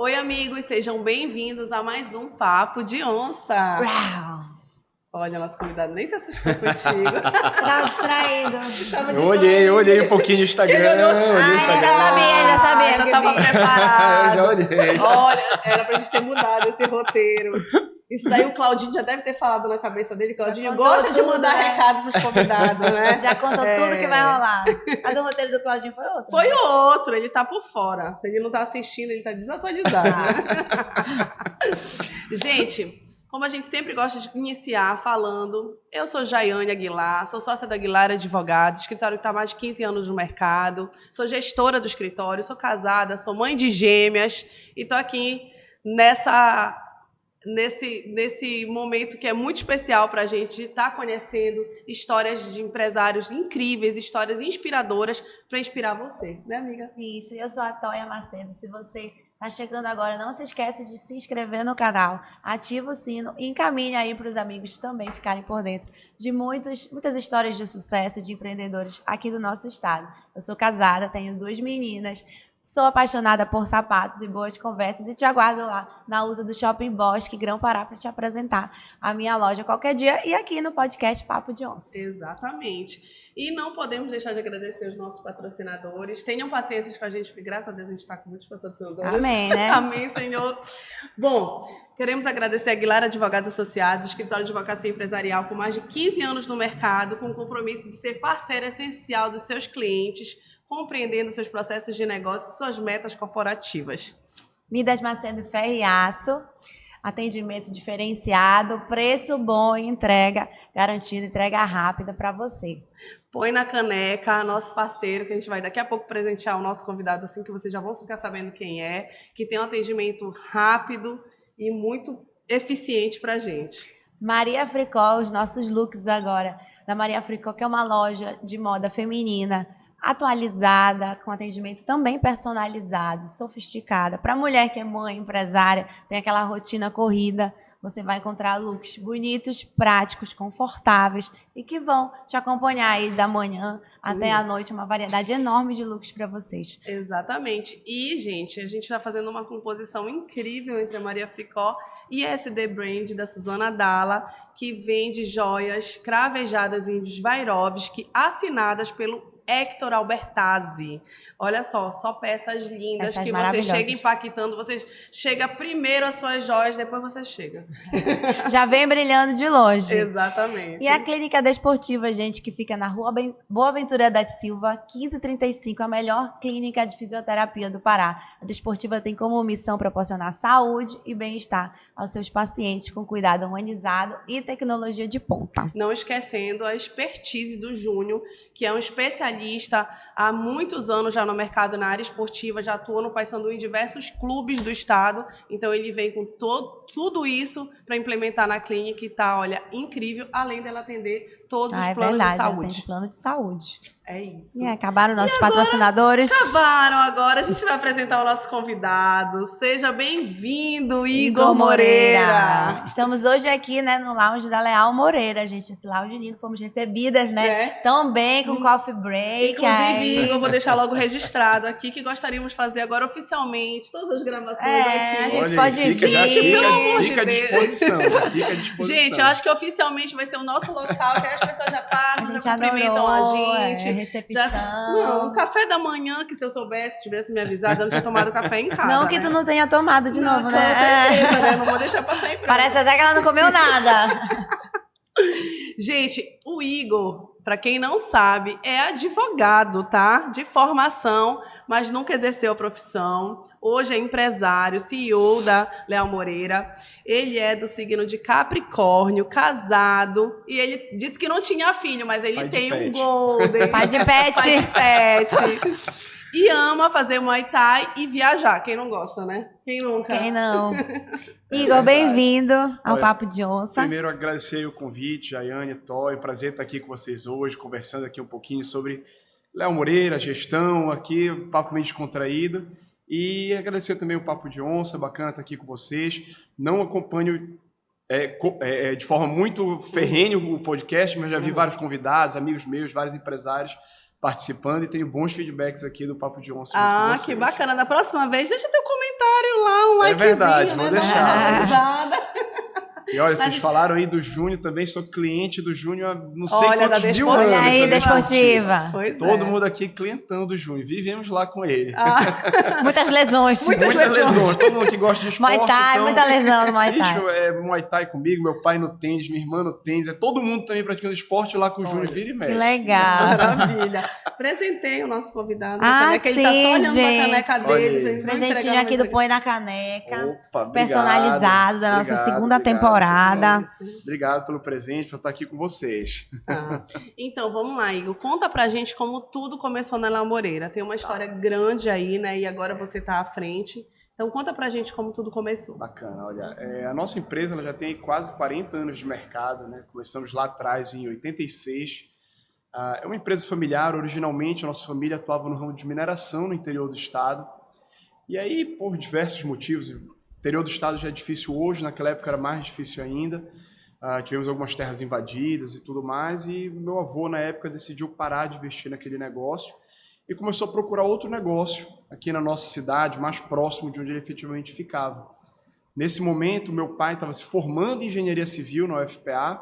Oi, amigos, sejam bem-vindos a mais um Papo de Onça. Uau. Olha, nosso convidado nem se assustou contigo. Tava distraído. Eu olhei um pouquinho o Instagram. Já sabia. Já estava preparado. Já olhei. Olha, era pra gente ter mudado esse roteiro. Isso daí o Claudinho já deve ter falado na cabeça dele. Claudinho gosta de mandar recado pros convidados, né? Já contou tudo que vai rolar. Mas o roteiro do Claudinho foi outro. Foi outro, ele tá por fora. Ele não tá assistindo, ele tá desatualizado. Gente, como a gente sempre gosta de iniciar falando, eu sou Jaiane Aguilar, sou sócia da Aguilar Advogados, escritório que está há mais de 15 anos no mercado, sou gestora do escritório, sou casada, sou mãe de gêmeas e estou aqui nesse momento que é muito especial para a gente estar conhecendo histórias de empresários incríveis, histórias inspiradoras para inspirar você, né, amiga? Isso, eu sou a Toia Macedo. Se você tá chegando agora, não se esquece de se inscrever no canal, ativa o sino e encaminhe aí para os amigos também ficarem por dentro de muitas histórias de sucesso de empreendedores aqui do nosso estado. Eu sou casada, tenho 2 meninas, sou apaixonada por sapatos e boas conversas e te aguardo lá na USA do Shopping Bosque, Grão-Pará, para te apresentar a minha loja qualquer dia e aqui no podcast Papo de Onça. Exatamente. E não podemos deixar de agradecer os nossos patrocinadores. Tenham paciência com a gente, porque graças a Deus a gente está com muitos patrocinadores. Amém, né? Amém, Senhor. Bom, queremos agradecer a Aguilar Advogados Associados, escritório de advocacia empresarial com mais de 15 anos no mercado, com o compromisso de ser parceiro essencial dos seus clientes, compreendendo seus processos de negócio e suas metas corporativas. Midas Macedo Ferro e Aço, atendimento diferenciado, preço bom e entrega garantida, entrega rápida para você. Põe na caneca, nosso parceiro, que a gente vai daqui a pouco presentear o nosso convidado, assim que vocês já vão ficar sabendo quem é, que tem um atendimento rápido e muito eficiente para a gente. Maria Fricó, os nossos looks agora da Maria Fricó, que é uma loja de moda feminina, atualizada, com atendimento também personalizado, sofisticada. Para a mulher que é mãe, empresária, tem aquela rotina corrida, você vai encontrar looks bonitos, práticos, confortáveis e que vão te acompanhar aí da manhã até a noite, uma variedade enorme de looks para vocês. Exatamente. E, gente, a gente está fazendo uma composição incrível entre a Maria Fricó e a SD Brand da Suzana Dalla, que vende joias cravejadas em Swarovski assinadas pelo Hector Albertazzi. Olha só peças lindas que você chega impactando, você chega primeiro às suas joias, depois você chega. Já vem brilhando de longe. Exatamente. E a Clínica Desportiva, gente, que fica na Rua Boa Ventura da Silva, 1535, a melhor clínica de fisioterapia do Pará. A Desportiva tem como missão proporcionar saúde e bem-estar aos seus pacientes com cuidado humanizado e tecnologia de ponta. Não esquecendo a expertise do Júnior, que é um especialista há muitos anos já no mercado na área esportiva, já atuou no Paysandu em diversos clubes do estado, então ele vem com tudo isso para implementar na clínica e tá, olha, incrível, além dela atender todos os planos de saúde. Tem plano de saúde. É isso. E acabaram nossos patrocinadores. Acabaram agora. A gente vai apresentar o nosso convidado. Seja bem-vindo, Igor Moreira. Estamos hoje aqui, né, no lounge da Leal Moreira, gente. Esse lounge lindo, fomos recebidas, né? Também com coffee break. Inclusive, Igor, eu vou deixar logo registrado aqui que gostaríamos de fazer agora oficialmente todas as gravações aqui. A gente pode vir. Pelo amor de Deus. Fica à disposição. Gente, eu acho que oficialmente vai ser o nosso local, que as pessoas já passam, já cumprimentam adorou, a gente. Recepção. Não, café da manhã, que se eu soubesse, tivesse me avisado, eu não tinha tomado café em casa. Não que tu não tenha tomado de novo, Com né? certeza, né? Não vou deixar passar em branco. Parece até que ela não comeu nada. Gente, o Igor, para quem não sabe, é advogado, tá? De formação, mas nunca exerceu a profissão. Hoje é empresário, CEO da Leal Moreira. Ele é do signo de Capricórnio, casado. E ele disse que não tinha filho, mas ele tem um golden. Pai de pet. Pai de pet. E ama fazer Muay Thai e viajar. Quem não gosta, né? Quem nunca? Quem não? Igor, bem-vindo ao Papo de Onça. Primeiro, agradecer o convite, Jaiane, Toy. Prazer estar aqui com vocês hoje, conversando aqui um pouquinho sobre Leal Moreira, gestão, aqui, um papo meio descontraído. E agradecer também o Papo de Onça, bacana estar aqui com vocês. Não acompanho de forma muito ferrenha o podcast, mas já vi vários convidados, amigos meus, vários empresários participando e tenho bons feedbacks aqui do Papo de Onça. Ah, que bacana. Da próxima vez, deixa teu comentário lá, um likezinho, verdade, né? vou Dá uma deixar. valorizada. E olha, vocês falaram aí do Júnior também, sou cliente do Júnior há não sei Olha, da quantos mil Desportiva. anos. Olha aí, da Desportiva. Pois Todo é. mundo aqui clientando do Júnior. Vivemos lá com ele. Muitas lesões. Muitas Muitas lesões. lesões. Todo mundo que gosta de esporte. Muay Thai, então, muita lesão no Muay Thai. bicho, é Muay Thai comigo, meu pai no tênis, minha irmã no tênis. É todo mundo também praticando esporte lá com o Júnior, vira e mexe. Que legal. Maravilha. Presentei o nosso convidado. Ah, Caneca. Ele tá só olhando sim, pra caneca gente. deles. Olha aí. Ele vai Presentinho entregar aqui no do Põe na Caneca. Opa, obrigado. Personalizado da nossa segunda temporada. Obrigado pelo presente, por estar aqui com vocês. Ah, então, vamos lá, Igor. Conta pra gente como tudo começou na Léo Moreira. Tem uma história grande aí, né? E agora você tá à frente. Então, conta pra gente como tudo começou. Bacana, olha. A nossa empresa ela já tem quase 40 anos de mercado, né? Começamos lá atrás, em 86. É uma empresa familiar. Originalmente, a nossa família atuava no ramo de mineração no interior do estado. E aí, por diversos motivos, o interior do estado já é difícil hoje, naquela época era mais difícil ainda. Tivemos algumas terras invadidas e tudo mais, e meu avô, na época, decidiu parar de investir naquele negócio e começou a procurar outro negócio aqui na nossa cidade, mais próximo de onde ele efetivamente ficava. Nesse momento, meu pai estava se formando em engenharia civil na UFPA,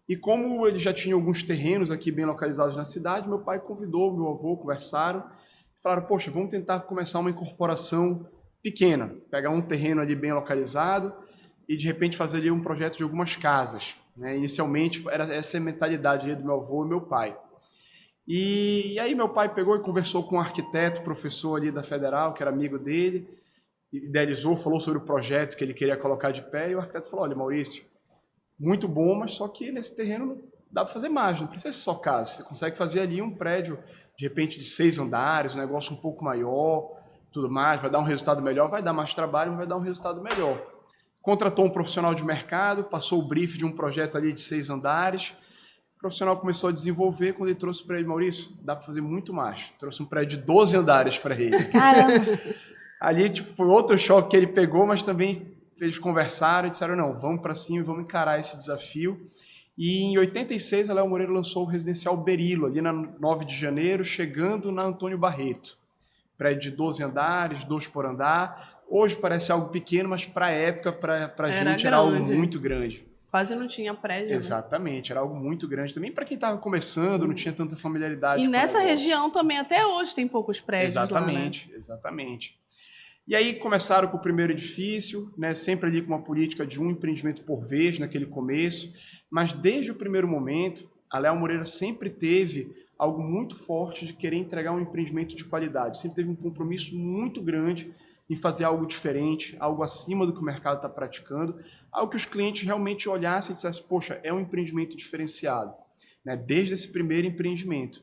e como ele já tinha alguns terrenos aqui bem localizados na cidade, meu pai convidou meu avô, conversaram, falaram, poxa, vamos tentar começar uma incorporação pequena, pegar um terreno ali bem localizado, e de repente fazer ali um projeto de algumas casas, né? Inicialmente era essa a mentalidade ali do meu avô e meu pai. E aí meu pai pegou e conversou com um arquiteto, professor ali da Federal, que era amigo dele, idealizou, falou sobre o projeto que ele queria colocar de pé, e o arquiteto falou, olha, Maurício, muito bom, mas só que nesse terreno não dá para fazer mais, não precisa ser só casa, você consegue fazer ali um prédio, de repente, de 6 andares, um negócio um pouco maior, tudo mais, vai dar um resultado melhor, vai dar mais trabalho, mas vai dar um resultado melhor. Contratou um profissional de mercado, passou o brief de um projeto ali de 6 andares. O profissional começou a desenvolver, quando ele trouxe para ele, Maurício, dá para fazer muito mais. Trouxe um prédio de 12 andares para ele. Caramba! Ali foi outro choque que ele pegou, mas também eles conversaram e disseram, não, vamos para cima e vamos encarar esse desafio. E em 86, a Léo Moreira lançou o residencial Berilo, ali na 9 de janeiro, chegando na Antônio Barreto. Prédio de 12 andares, 2 por andar. Hoje parece algo pequeno, mas para a época, para a gente, era algo muito grande. Quase não tinha prédio. Exatamente, né? Era algo muito grande. Também para quem estava começando, não tinha tanta familiaridade. E nessa região também, até hoje, tem poucos prédios. Exatamente, lá, né? Exatamente. E aí começaram com o primeiro edifício, né? Sempre ali com uma política de um empreendimento por vez, naquele começo. Mas desde o primeiro momento, a Léo Moreira sempre teve algo muito forte de querer entregar um empreendimento de qualidade. Sempre teve um compromisso muito grande em fazer algo diferente, algo acima do que o mercado está praticando, algo que os clientes realmente olhassem e dissessem, poxa, é um empreendimento diferenciado, né? Desde esse primeiro empreendimento.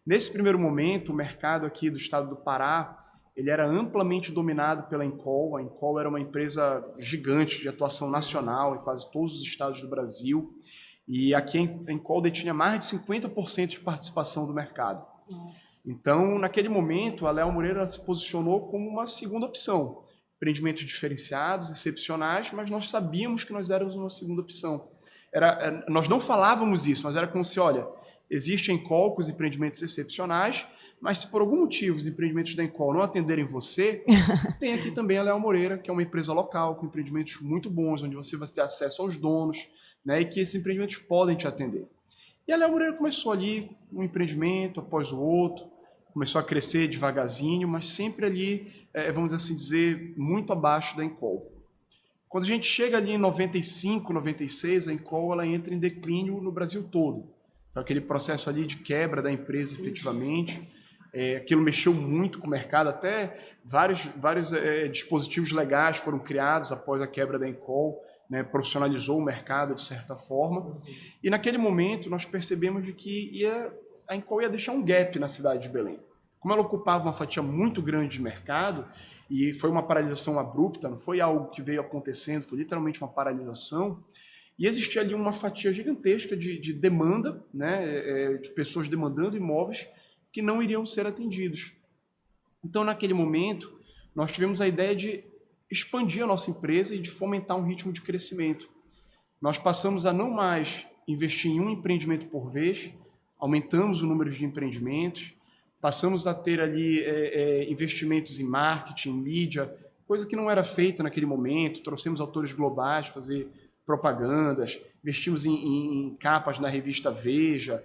Nesse primeiro momento, o mercado aqui do estado do Pará, ele era amplamente dominado pela Encol. A Encol era uma empresa gigante de atuação nacional em quase todos os estados do Brasil, e aqui a Encol detinha mais de 50% de participação do mercado. Nossa. Então, naquele momento, a Léo Moreira se posicionou como uma segunda opção. Empreendimentos diferenciados, excepcionais, mas nós sabíamos que nós éramos uma segunda opção. Nós não falávamos isso, mas era como se, olha, existem Encol com os empreendimentos excepcionais, mas se por algum motivo os empreendimentos da Encol não atenderem você, tem aqui também a Léo Moreira, que é uma empresa local, com empreendimentos muito bons, onde você vai ter acesso aos donos, né, e que esses empreendimentos podem te atender. E a Léo Moreira começou ali, um empreendimento após o outro, começou a crescer devagarzinho, mas sempre ali, vamos assim dizer, muito abaixo da Encol. Quando a gente chega ali em 95, 96, a Encol ela entra em declínio no Brasil todo. Então, aquele processo ali de quebra da empresa, efetivamente, aquilo mexeu muito com o mercado, até vários dispositivos legais foram criados após a quebra da Encol, né, profissionalizou o mercado de certa forma, e naquele momento nós percebemos de que a Encol ia deixar um gap na cidade de Belém. Como ela ocupava uma fatia muito grande de mercado, e foi uma paralisação abrupta, não foi algo que veio acontecendo, foi literalmente uma paralisação, e existia ali uma fatia gigantesca de demanda, né, de pessoas demandando imóveis que não iriam ser atendidos. Então, naquele momento, nós tivemos a ideia de expandir a nossa empresa e de fomentar um ritmo de crescimento. Nós passamos a não mais investir em um empreendimento por vez, aumentamos o número de empreendimentos, passamos a ter ali investimentos em marketing, em mídia, coisa que não era feita naquele momento, trouxemos autores globais para fazer propagandas, investimos em capas na revista Veja,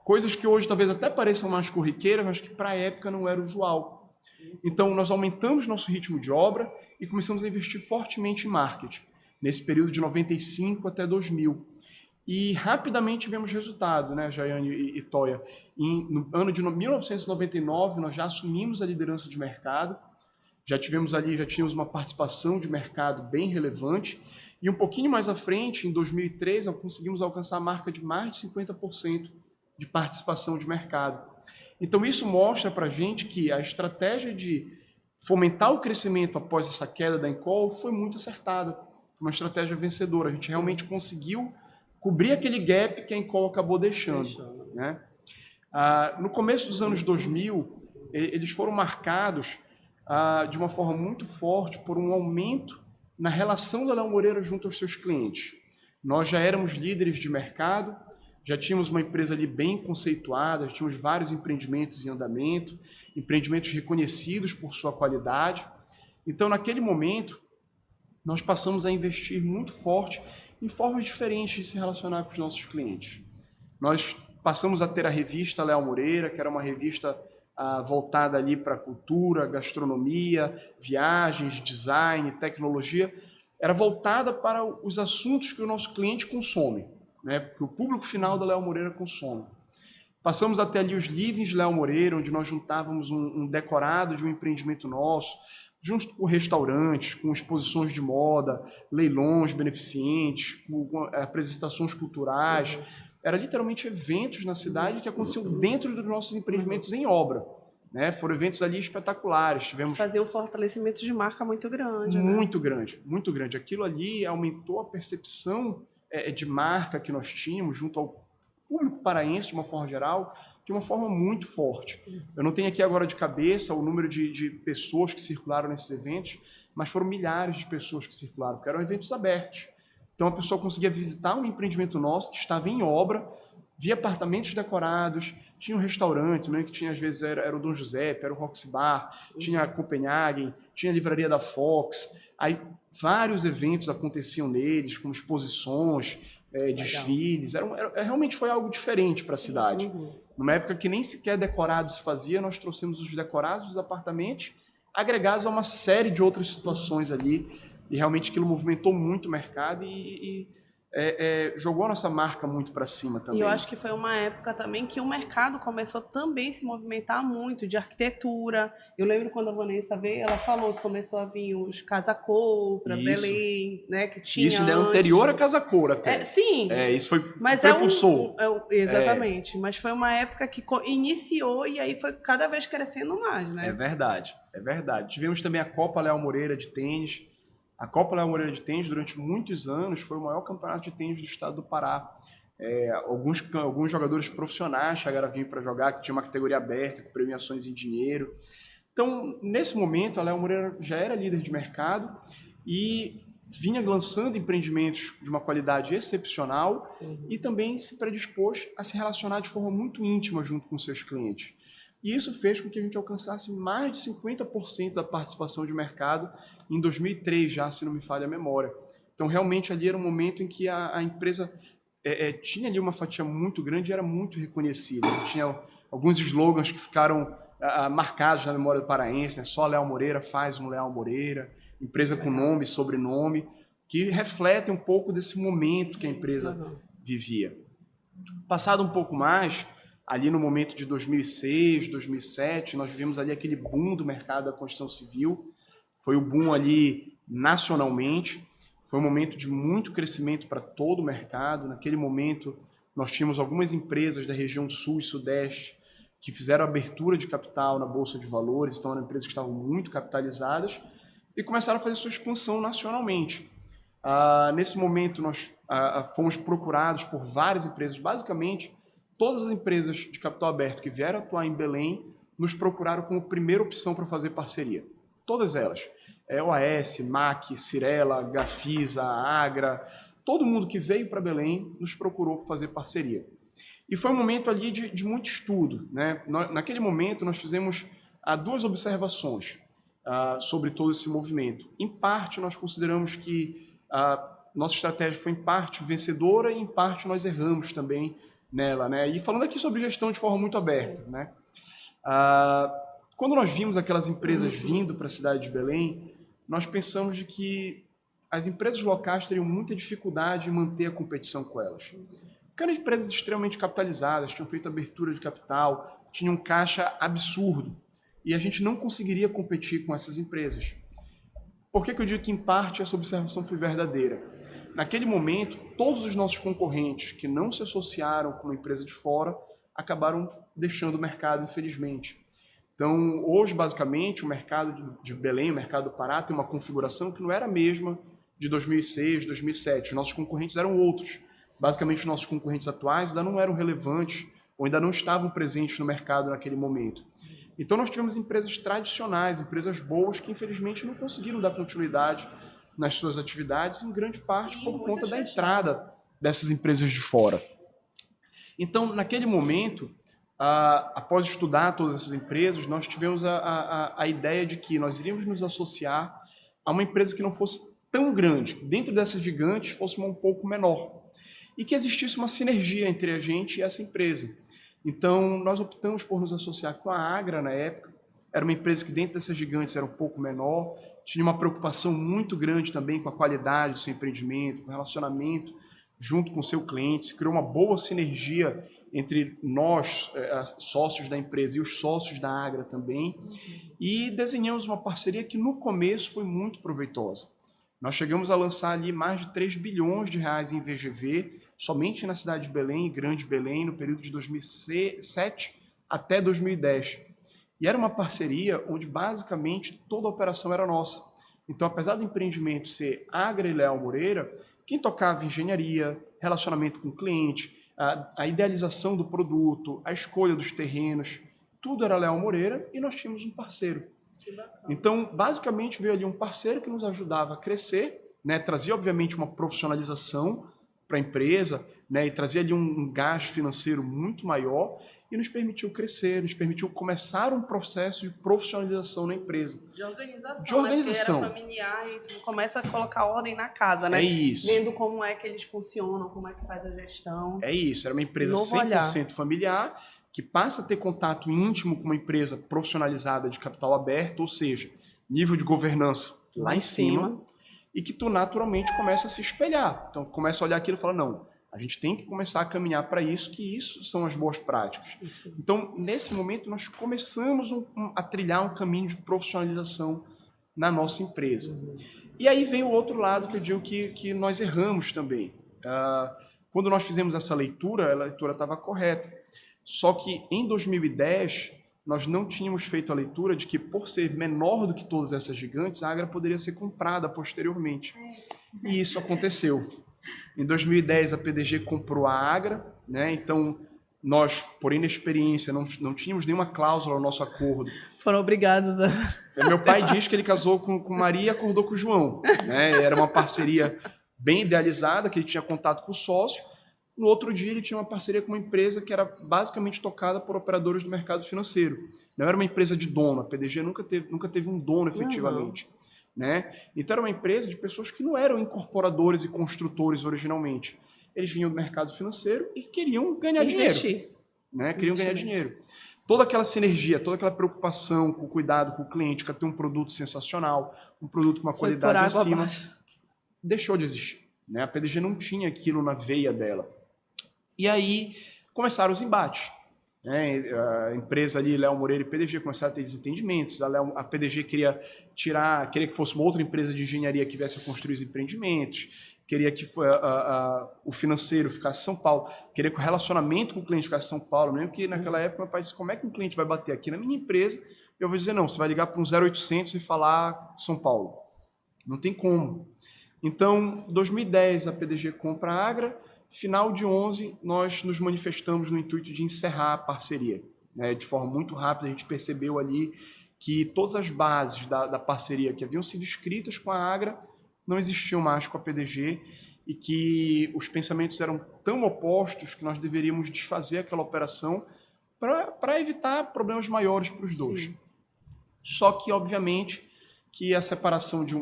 coisas que hoje talvez até pareçam mais corriqueiras, mas que para a época não era usual. Então, nós aumentamos nosso ritmo de obra e começamos a investir fortemente em marketing, nesse período de 95 até 2000. E rapidamente vemos resultado, né, Jaiane e Toia. No ano de 1999, nós já assumimos a liderança de mercado, já tínhamos uma participação de mercado bem relevante, e um pouquinho mais à frente, em 2003, conseguimos alcançar a marca de mais de 50% de participação de mercado. Então isso mostra para a gente que a estratégia de fomentar o crescimento após essa queda da Encol foi muito acertada, foi uma estratégia vencedora. A gente realmente conseguiu cobrir aquele gap que a Encol acabou deixando. Né? No começo dos anos 2000, eles foram marcados de uma forma muito forte por um aumento na relação da Léo Moreira junto aos seus clientes. Nós já éramos líderes de mercado, já tínhamos uma empresa ali bem conceituada, já tínhamos vários empreendimentos em andamento, empreendimentos reconhecidos por sua qualidade. Então, naquele momento, nós passamos a investir muito forte em formas diferentes de se relacionar com os nossos clientes. Nós passamos a ter a revista Léo Moreira, que era uma revista voltada ali para cultura, gastronomia, viagens, design, tecnologia. Era voltada para os assuntos que o nosso cliente consome, né? Que o público final da Léo Moreira consome. Passamos até ali os livings Léo Moreira, onde nós juntávamos um decorado de um empreendimento nosso, junto com restaurantes, com exposições de moda, leilões beneficentes, com apresentações culturais. Era literalmente eventos na cidade que aconteciam dentro dos nossos empreendimentos em obra. Né? Foram eventos ali espetaculares. Fazia um fortalecimento de marca muito grande. Muito grande, muito grande. Aquilo ali aumentou a percepção de marca que nós tínhamos junto ao público paraense, de uma forma geral, de uma forma muito forte. Eu não tenho aqui agora de cabeça o número de pessoas que circularam nesses eventos, mas foram milhares de pessoas que circularam, porque eram eventos abertos. Então a pessoa conseguia visitar um empreendimento nosso que estava em obra, via apartamentos decorados, tinha um restaurante, que tinha às vezes era o Dom Giuseppe, era o Roxy Bar, tinha a Copenhagen, tinha a livraria da Fox. Aí vários eventos aconteciam neles, como exposições, desfiles. Realmente foi algo diferente para a cidade. Numa época que nem sequer decorado se fazia, nós trouxemos os decorados dos apartamentos, agregados a uma série de outras situações ali, e realmente aquilo movimentou muito o mercado e jogou a nossa marca muito para cima também. E eu acho que foi uma época também que o mercado começou também a se movimentar muito, de arquitetura. Eu lembro quando a Vanessa veio, ela falou que começou a vir os Casa Cor para Belém, né, que tinha isso ainda era anterior a Casa Cor até. Sim. Isso foi mas propulsor. Exatamente. Mas foi uma época que iniciou e aí foi cada vez crescendo mais, né? É verdade. Tivemos também a Copa Léo Moreira de tênis. A Copa Léo Moreira de tênis, durante muitos anos, foi o maior campeonato de tênis do estado do Pará. Alguns jogadores profissionais chegaram a vir para jogar, que tinha uma categoria aberta, com premiações em dinheiro. Então, nesse momento, a Léo Moreira já era líder de mercado e vinha lançando empreendimentos de uma qualidade excepcional e também se predispôs a se relacionar de forma muito íntima junto com seus clientes. E isso fez com que a gente alcançasse mais de 50% da participação de mercado em 2003, já, se não me falha a memória. Então, realmente, ali era um momento em que a empresa tinha ali uma fatia muito grande e era muito reconhecida. Tinha alguns slogans que ficaram marcados na memória do paraense, né? Só Léo Moreira faz um Léo Moreira, empresa com nome e sobrenome, que refletem um pouco desse momento que a empresa vivia. Passado um pouco mais, ali no momento de 2006, 2007, nós vivemos ali aquele boom do mercado da construção civil. Foi o boom ali nacionalmente, foi um momento de muito crescimento para todo o mercado. Naquele momento, nós tínhamos algumas empresas da região sul e sudeste que fizeram abertura de capital na Bolsa de Valores, então eram empresas que estavam muito capitalizadas e começaram a fazer sua expansão nacionalmente. Nesse momento, nós fomos procurados por várias empresas, basicamente todas as empresas de capital aberto que vieram atuar em Belém nos procuraram como primeira opção para fazer parceria. Todas elas. OAS, MAC, Cirela, Gafisa, Agra, todo mundo que veio para Belém nos procurou para fazer parceria. E foi um momento ali de muito estudo, né? Naquele momento, nós fizemos duas observações sobre todo esse movimento. Em parte, nós consideramos que nossa estratégia foi, em parte, vencedora e, em parte, nós erramos também nela, né? E falando aqui sobre gestão de forma muito aberta, né? Quando nós vimos aquelas empresas vindo para a cidade de Belém, nós pensamos de que as empresas locais teriam muita dificuldade em manter a competição com elas. Porque eram empresas extremamente capitalizadas, tinham feito abertura de capital, tinham um caixa absurdo. E a gente não conseguiria competir com essas empresas. Por que eu digo que, em parte, essa observação foi verdadeira? Naquele momento, todos os nossos concorrentes que não se associaram com uma empresa de fora acabaram deixando o mercado, infelizmente. Então, hoje, basicamente, o mercado de Belém, o mercado do Pará, tem uma configuração que não era a mesma de 2006, 2007. Os nossos concorrentes eram outros. Basicamente, os nossos concorrentes atuais ainda não eram relevantes ou ainda não estavam presentes no mercado naquele momento. Então, nós tivemos empresas tradicionais, empresas boas, que infelizmente não conseguiram dar continuidade nas suas atividades, em grande parte por conta da entrada dessas empresas de fora. Então, naquele momento, após estudar todas essas empresas, nós tivemos a ideia de que nós iríamos nos associar a uma empresa que não fosse tão grande, dentro dessas gigantes fosse uma um pouco menor, e que existisse uma sinergia entre a gente e essa empresa. Então, nós optamos por nos associar com a Agra na época. Era uma empresa que dentro dessas gigantes era um pouco menor, tinha uma preocupação muito grande também com a qualidade do seu empreendimento, com o relacionamento junto com o seu cliente. Se criou uma boa sinergia entre nós, sócios da empresa, e os sócios da Agra também. E desenhamos uma parceria que no começo foi muito proveitosa. Nós chegamos a lançar ali mais de 3 bilhões de reais em VGV, somente na cidade de Belém, Grande Belém, no período de 2007 até 2010. E era uma parceria onde basicamente toda a operação era nossa. Então, apesar do empreendimento ser Agra e Leal Moreira, quem tocava engenharia, relacionamento com o cliente, a idealização do produto, a escolha dos terrenos, tudo era Leal Moreira e nós tínhamos um parceiro. Então, basicamente, veio ali um parceiro que nos ajudava a crescer, né? Trazia, obviamente, uma profissionalização para a empresa, né? E trazia ali um gasto financeiro muito maior e nos permitiu crescer, nos permitiu começar um processo de profissionalização na empresa. De organização, de organização. Né? Porque era familiar e tu começa a colocar ordem na casa, né? É isso. Vendo como é que eles funcionam, como é que faz a gestão. É isso, era uma empresa Novo 100% olhar. familiar, que passa a ter contato íntimo com uma empresa profissionalizada de capital aberto, ou seja, nível de governança lá em cima, e que tu naturalmente começa a se espelhar. Então, começa a olhar aquilo e fala, não, a gente tem que começar a caminhar para isso, que isso são as boas práticas. Isso. Então, nesse momento, nós começamos a trilhar um caminho de profissionalização na nossa empresa. E aí vem o outro lado que eu digo que nós erramos também. Quando nós fizemos essa leitura, a leitura estava correta. Só que em 2010, nós não tínhamos feito a leitura de que, por ser menor do que todas essas gigantes, a Agra poderia ser comprada posteriormente. E isso aconteceu. Em 2010, a PDG comprou a Agra, né? Então, nós, por inexperiência, não tínhamos nenhuma cláusula no nosso acordo. Foram obrigados a... Meu pai diz que ele casou com Maria e acordou com o João, né? Era uma parceria bem idealizada, que ele tinha contato com o sócio. No outro dia, ele tinha uma parceria com uma empresa que era basicamente tocada por operadores do mercado financeiro. Não era uma empresa de dono, a PDG nunca teve um dono efetivamente. Né? Então, era uma empresa de pessoas que não eram incorporadores e construtores originalmente. Eles vinham do mercado financeiro e queriam ganhar dinheiro. Né? Queriam ganhar dinheiro. Toda aquela sinergia, toda aquela preocupação com o cuidado com o cliente, para ter um produto sensacional, um produto com uma qualidade acima, deixou de existir. Né? A PDG não tinha aquilo na veia dela. E aí começaram os embates. Né? A empresa ali, Leal Moreira e PDG, começaram a ter desentendimentos. A PDG queria que fosse uma outra empresa de engenharia que viesse a construir os empreendimentos, queria que o financeiro ficasse em São Paulo, queria que o relacionamento com o cliente ficasse em São Paulo. Mesmo que naquela época meu pai disse, como é que um cliente vai bater aqui na minha empresa? Eu vou dizer, não, você vai ligar para um 0800 e falar São Paulo. Não tem como. Então, em 2010, a PDG compra a Agra. Final de 11, nós nos manifestamos no intuito de encerrar a parceria. Né? De forma muito rápida, a gente percebeu ali que todas as bases da parceria que haviam sido escritas com a Agra não existiam mais com a PDG e que os pensamentos eram tão opostos que nós deveríamos desfazer aquela operação para evitar problemas maiores para os dois. Sim. Só que, obviamente, que a separação de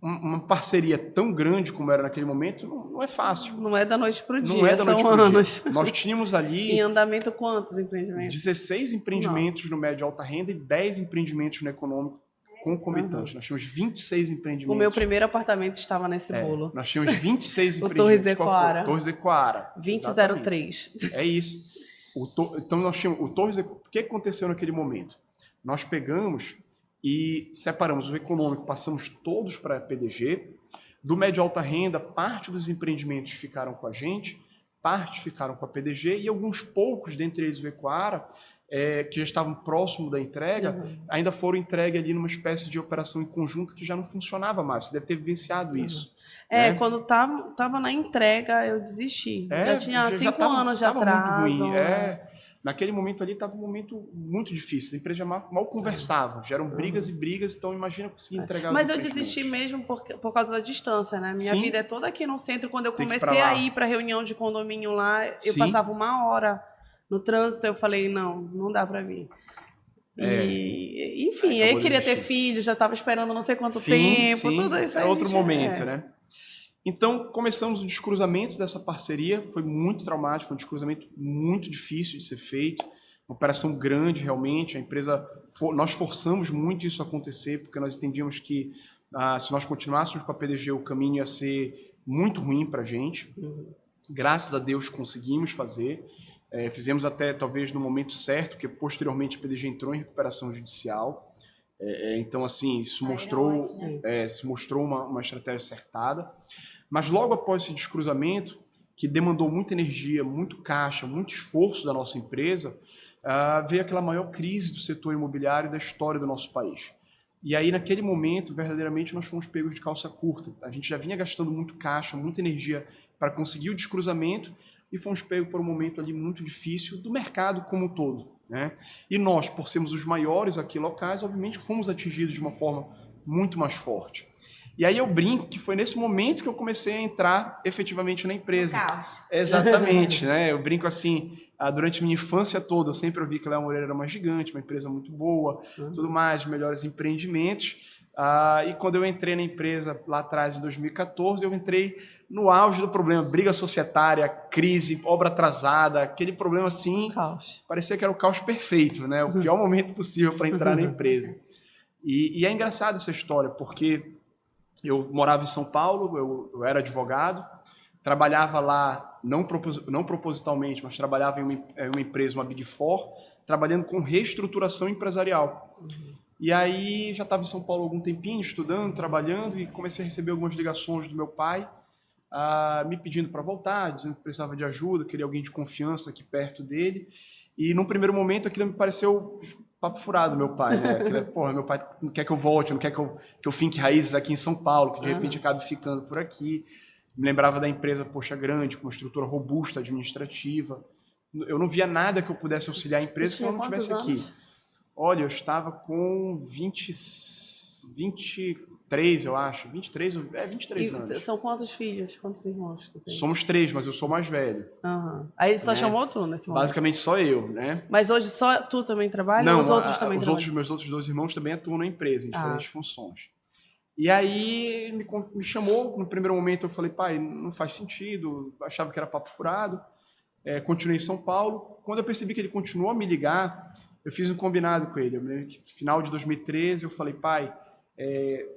uma parceria tão grande como era naquele momento não é fácil. Não é da noite para o dia, Não é da noite são pro anos. dia. Nós tínhamos ali Em andamento quantos empreendimentos? 16 empreendimentos no médio e alta renda e 10 empreendimentos no econômico concomitante. Nós tínhamos 26 empreendimentos. O meu primeiro apartamento estava nesse bolo. Nós tínhamos 26 O empreendimentos. Torre Zecoara. Torre Zecoara. 2003. É isso. Então nós tínhamos o Torre Zecoara. O que aconteceu naquele momento? Nós pegamos e separamos o econômico, passamos todos para a PDG. Do médio e alta renda, parte dos empreendimentos ficaram com a gente, parte ficaram com a PDG e alguns poucos, dentre eles o Ecoara, que já estavam próximo da entrega, ainda foram entregues ali numa espécie de operação em conjunto que já não funcionava mais. Você deve ter vivenciado isso. Né? Quando tava na entrega, eu desisti. Já tinha 5 anos de atraso. Muito ruim. Naquele momento ali estava um momento muito difícil. A empresa já mal conversava, já eram brigas e brigas, então imagina conseguir entregar os Mas eu desisti mesmo por causa da distância, né? Minha vida é toda aqui no centro. Quando eu comecei a ir para reunião de condomínio lá, eu passava 1 hora no trânsito, eu falei, não dá para vir. Enfim, eu queria ter filho, já estava esperando não sei quanto tempo, tudo isso. É outro momento, né? Então, começamos o descruzamento dessa parceria, foi muito traumático, foi um descruzamento muito difícil de ser feito, uma operação grande realmente, a empresa, nós forçamos muito isso a acontecer, porque nós entendíamos que se nós continuássemos com a PDG, o caminho ia ser muito ruim para a gente. Graças a Deus conseguimos fazer, fizemos até talvez no momento certo, porque posteriormente a PDG entrou em recuperação judicial, então assim, isso mostrou uma estratégia acertada. Mas logo após esse descruzamento, que demandou muita energia, muito caixa, muito esforço da nossa empresa, veio aquela maior crise do setor imobiliário da história do nosso país. E aí, naquele momento, verdadeiramente, nós fomos pegos de calça curta. A gente já vinha gastando muito caixa, muita energia para conseguir o descruzamento e fomos pegos por um momento ali muito difícil do mercado como um todo, né? E nós, por sermos os maiores aqui locais, obviamente fomos atingidos de uma forma muito mais forte. E aí eu brinco que foi nesse momento que eu comecei a entrar efetivamente na empresa. Caos. Exatamente, né? Eu brinco assim, durante minha infância toda, eu sempre ouvi que a Léo Moreira era uma gigante, uma empresa muito boa, tudo mais, melhores empreendimentos. E quando eu entrei na empresa lá atrás, em 2014, eu entrei no auge do problema, briga societária, crise, obra atrasada, aquele problema assim, Caos. Parecia que era o caos perfeito, né? O pior momento possível para entrar na empresa. E é engraçado essa história, porque eu morava em São Paulo, eu era advogado, trabalhava lá, não propositalmente, mas trabalhava em uma empresa, uma Big Four, trabalhando com reestruturação empresarial. E aí já estava em São Paulo há algum tempinho, estudando, trabalhando, e comecei a receber algumas ligações do meu pai, me pedindo para voltar, dizendo que precisava de ajuda, queria alguém de confiança aqui perto dele. E num primeiro momento aquilo me pareceu papo furado, meu pai, né? Porra, meu pai não quer que eu volte, não quer que eu finque raízes aqui em São Paulo, que de repente acabe ficando por aqui. Me lembrava da empresa, poxa, grande, com uma estrutura robusta, administrativa. Eu não via nada que eu pudesse auxiliar a empresa se eu não estivesse aqui. Olha, eu estava com 23, eu acho. 23 anos. São quantos filhos? Quantos irmãos tu tem? Somos 3, mas eu sou mais velho. Aí só chamou tu nesse momento? Basicamente só eu, né? Mas hoje só tu também trabalha? Não, ou os outros também trabalham? Meus outros 2 irmãos também atuam na empresa, em diferentes funções. E aí me chamou, no primeiro momento eu falei, pai, não faz sentido, achava que era papo furado. Continuei em São Paulo. Quando eu percebi que ele continuou a me ligar, eu fiz um combinado com ele. No final de 2013, eu falei, pai,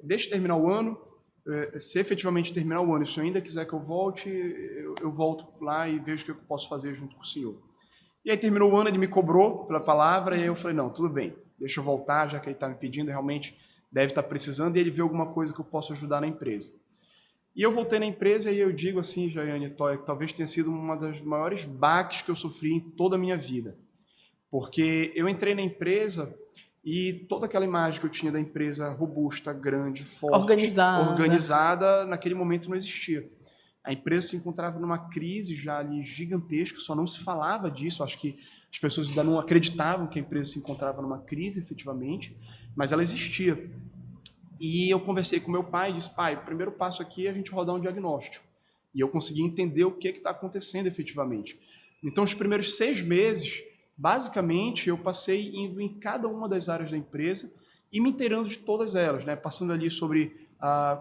deixa eu terminar o ano, se efetivamente terminar o ano, e se o senhor ainda quiser que eu volte, eu volto lá e vejo o que eu posso fazer junto com o senhor. E aí terminou o ano, ele me cobrou pela palavra, e aí eu falei, não, tudo bem, deixa eu voltar, já que ele está me pedindo, realmente deve estar precisando, e ele vê alguma coisa que eu possa ajudar na empresa. E eu voltei na empresa e eu digo assim, Jaiane Toia, que talvez tenha sido uma das maiores baques que eu sofri em toda a minha vida. Porque eu entrei na empresa e toda aquela imagem que eu tinha da empresa robusta, grande, forte, organizada, naquele momento não existia. A empresa se encontrava numa crise já ali gigantesca, só não se falava disso, acho que as pessoas ainda não acreditavam que a empresa se encontrava numa crise efetivamente, mas ela existia. E eu conversei com meu pai e disse, pai, o primeiro passo aqui é a gente rodar um diagnóstico. E eu consegui entender o que está acontecendo efetivamente. Então, os primeiros 6 meses, basicamente, eu passei indo em cada uma das áreas da empresa e me inteirando de todas elas, né? Passando ali sobre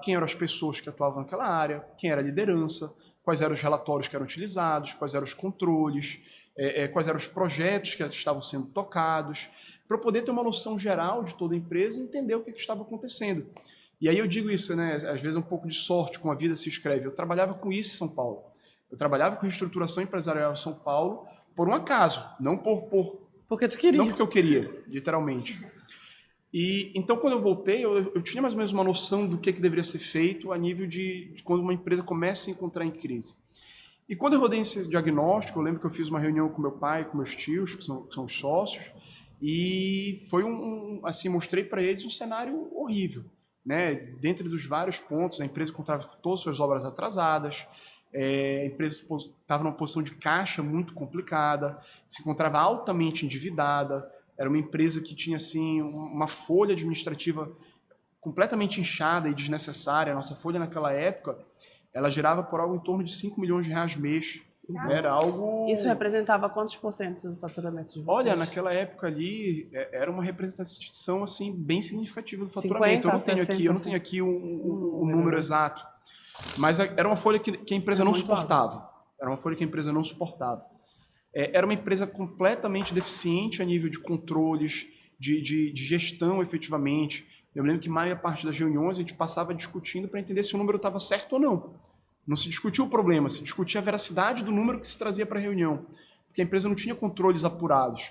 quem eram as pessoas que atuavam naquela área, quem era a liderança, quais eram os relatórios que eram utilizados, quais eram os controles, quais eram os projetos que estavam sendo tocados, para eu poder ter uma noção geral de toda a empresa e entender o que estava acontecendo. E aí eu digo isso, né? Às vezes é um pouco de sorte com a vida se escreve. Eu trabalhava com isso em São Paulo. Eu trabalhava com reestruturação empresarial em São Paulo por um acaso, não porque tu queria. Não porque eu queria, literalmente. E então, quando eu voltei, eu tinha mais ou menos uma noção do que deveria ser feito a nível de quando uma empresa começa a se encontrar em crise. E quando eu rodei esse diagnóstico, eu lembro que eu fiz uma reunião com meu pai, com meus tios, que são os sócios, e foi assim, mostrei para eles um cenário horrível, né? Dentro dos vários pontos, a empresa contava com todas as suas obras atrasadas, a empresa estava numa posição de caixa muito complicada, se encontrava altamente endividada, era uma empresa que tinha assim, uma folha administrativa completamente inchada e desnecessária. A nossa folha naquela época, ela girava por algo em torno de 5 milhões de reais mês. Era algo... Isso representava quantos por cento do faturamento de vocês? Olha, naquela época ali, era uma representação assim, bem significativa do faturamento. 50, eu não tenho aqui o número exato, mas era uma folha que a empresa não suportava. Era uma folha que a empresa não suportava. Era uma empresa completamente deficiente a nível de controles, de gestão efetivamente. Eu lembro que a maior parte das reuniões a gente passava discutindo para entender se o número estava certo ou não. Não se discutia o problema, se discutia a veracidade do número que se trazia para a reunião, porque a empresa não tinha controles apurados.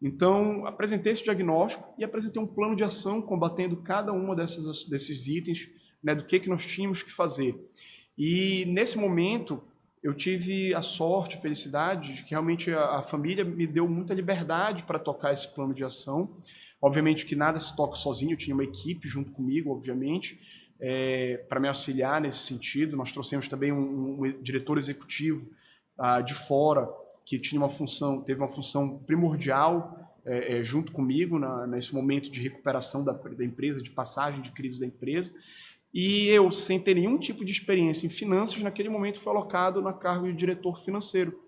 Então, apresentei esse diagnóstico e apresentei um plano de ação combatendo cada um desses itens, né, do que nós tínhamos que fazer. E, nesse momento, eu tive a sorte, a felicidade de que realmente a família me deu muita liberdade para tocar esse plano de ação. Obviamente que nada se toca sozinho, eu tinha uma equipe junto comigo, obviamente, para me auxiliar nesse sentido. Nós trouxemos também um diretor executivo de fora, que teve uma função primordial junto comigo nesse momento de recuperação da empresa, de passagem de crise da empresa. E eu, sem ter nenhum tipo de experiência em finanças, naquele momento fui alocado no cargo de diretor financeiro,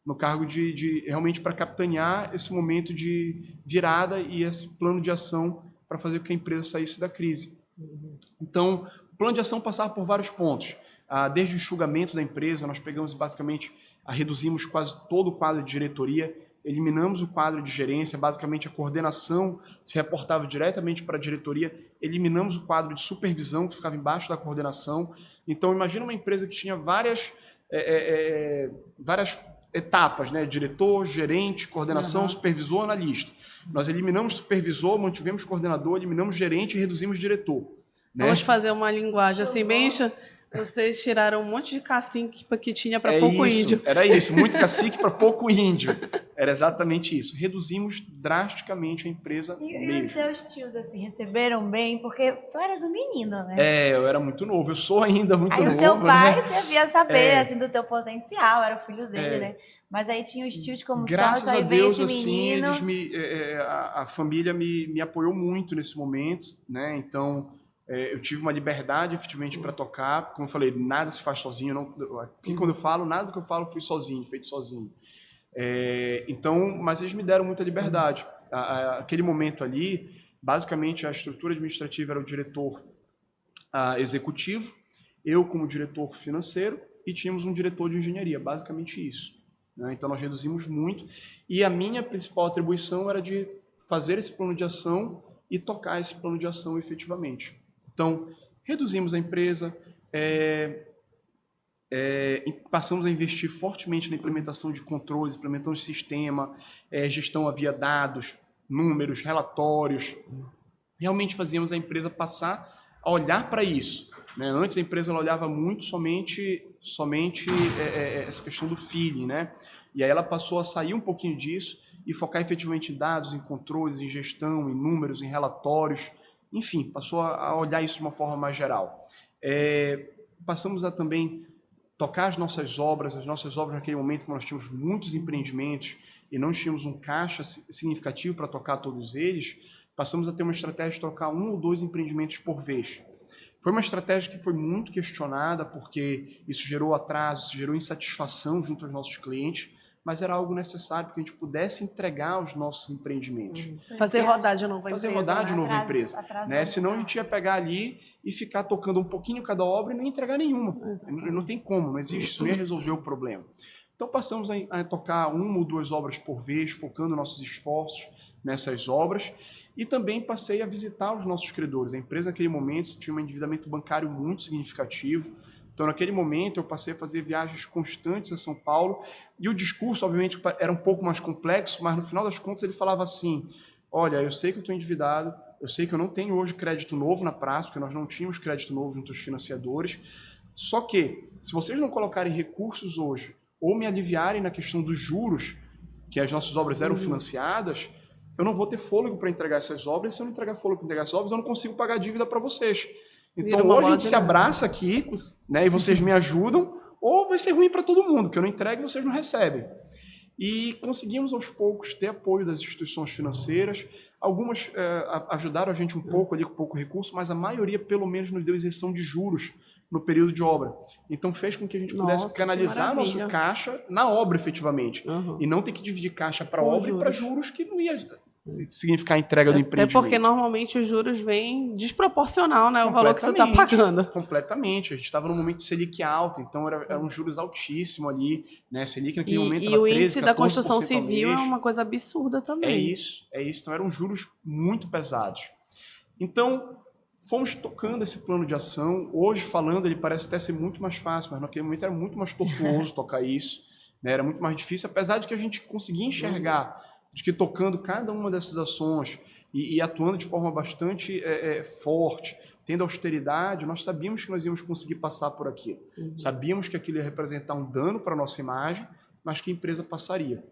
no cargo de realmente para capitanear esse momento de virada e esse plano de ação para fazer com que a empresa saísse da crise. Então, o plano de ação passava por vários pontos. Desde o enxugamento da empresa, nós pegamos basicamente, reduzimos quase todo o quadro de diretoria, eliminamos o quadro de gerência, basicamente a coordenação se reportava diretamente para a diretoria, eliminamos o quadro de supervisão que ficava embaixo da coordenação. Então, imagina uma empresa que tinha várias etapas, né? Diretor, gerente, coordenação, supervisor, analista. Nós eliminamos supervisor, mantivemos coordenador, eliminamos gerente e reduzimos diretor. Né? Vamos fazer uma linguagem assim, bem... Vocês tiraram um monte de cacique que tinha para pouco índio. Era isso, muito cacique para pouco índio. Era exatamente isso. Reduzimos drasticamente a empresa mesmo. E os teus tios, assim, receberam bem? Porque tu eras um menino, né? Eu era muito novo. Eu sou ainda muito novo. Aí o teu pai né? devia saber, assim, do teu potencial. Era o filho dele, né? Mas aí tinha os tios como Graças sócio, aí a veio Deus, esse menino. assim, a família me apoiou muito nesse momento, né? Então... eu tive uma liberdade, efetivamente, para tocar. Como eu falei, nada se faz sozinho. Aqui, quando eu falo, nada do que eu falo fui sozinho, feito sozinho. Então, mas eles me deram muita liberdade. Aquele momento ali, basicamente, a estrutura administrativa era o diretor executivo, eu como diretor financeiro e tínhamos um diretor de engenharia, basicamente isso. Né? Então, nós reduzimos muito. E a minha principal atribuição era de fazer esse plano de ação e tocar esse plano de ação efetivamente. Então, reduzimos a empresa, passamos a investir fortemente na implementação de controles, implementação de sistema, gestão via dados, números, relatórios. Realmente fazíamos a empresa passar a olhar para isso. Né? Antes a empresa ela olhava muito somente essa questão do feeling, né? E aí ela passou a sair um pouquinho disso e focar efetivamente em dados, em controles, em gestão, em números, em relatórios. Enfim, passou a olhar isso de uma forma mais geral. Passamos a também tocar as nossas obras naquele momento, quando nós tínhamos muitos empreendimentos e não tínhamos um caixa significativo para tocar todos eles, passamos a ter uma estratégia de trocar 1 ou 2 empreendimentos por vez. Foi uma estratégia que foi muito questionada, porque isso gerou atrasos, gerou insatisfação junto aos nossos clientes, mas era algo necessário para que a gente pudesse entregar os nossos empreendimentos. Fazer rodar de novo a Fazer empresa. rodar de novo a empresa. Né? Senão a Atrasou. gente ia pegar ali e ficar tocando um pouquinho cada obra e não entregar nenhuma. Não tem como, não existe, isso não ia resolver o problema. Então passamos a tocar 1 ou 2 obras por vez, focando nossos esforços nessas obras, e também passei a visitar os nossos credores. A empresa naquele momento tinha um endividamento bancário muito significativo, então naquele momento eu passei a fazer viagens constantes a São Paulo, e o discurso obviamente era um pouco mais complexo, mas no final das contas ele falava assim: olha, eu sei que eu estou endividado, eu sei que eu não tenho hoje crédito novo na praça, porque nós não tínhamos crédito novo junto aos financiadores, só que se vocês não colocarem recursos hoje, ou me aliviarem na questão dos juros, que as nossas obras eram financiadas, eu não vou ter fôlego para entregar essas obras. Se eu não entregar fôlego para entregar essas obras, eu não consigo pagar a dívida para vocês. Então, ou a gente se abraça aqui, né, e vocês me ajudam, ou vai ser ruim para todo mundo, que eu não entrego e vocês não recebem. E conseguimos, aos poucos, ter apoio das instituições financeiras. Algumas ajudaram a gente um pouco ali, com pouco recurso, mas a maioria, pelo menos, nos deu isenção de juros no período de obra. Então fez com que a gente pudesse canalizar nosso caixa na obra, efetivamente. E não ter que dividir caixa para obra e para juros, que não ia significar a entrega do empreendimento. Até porque normalmente os juros vêm desproporcional, né? O valor que você está pagando. Completamente. A gente estava num momento de Selic alto, então eram juros altíssimos ali, né? Selic naquele momento E o índice da construção civil é uma coisa absurda também. É isso. Então eram juros muito pesados. Então fomos tocando esse plano de ação. Hoje, falando, ele parece até ser muito mais fácil, mas naquele momento era muito mais tortuoso tocar isso, né? Era muito mais difícil, apesar de que a gente conseguia enxergar de que tocando cada uma dessas ações e atuando de forma bastante forte, tendo austeridade, nós sabíamos que nós íamos conseguir passar por aquilo. Sabíamos que aquilo ia representar um dano para a nossa imagem, mas que a empresa passaria.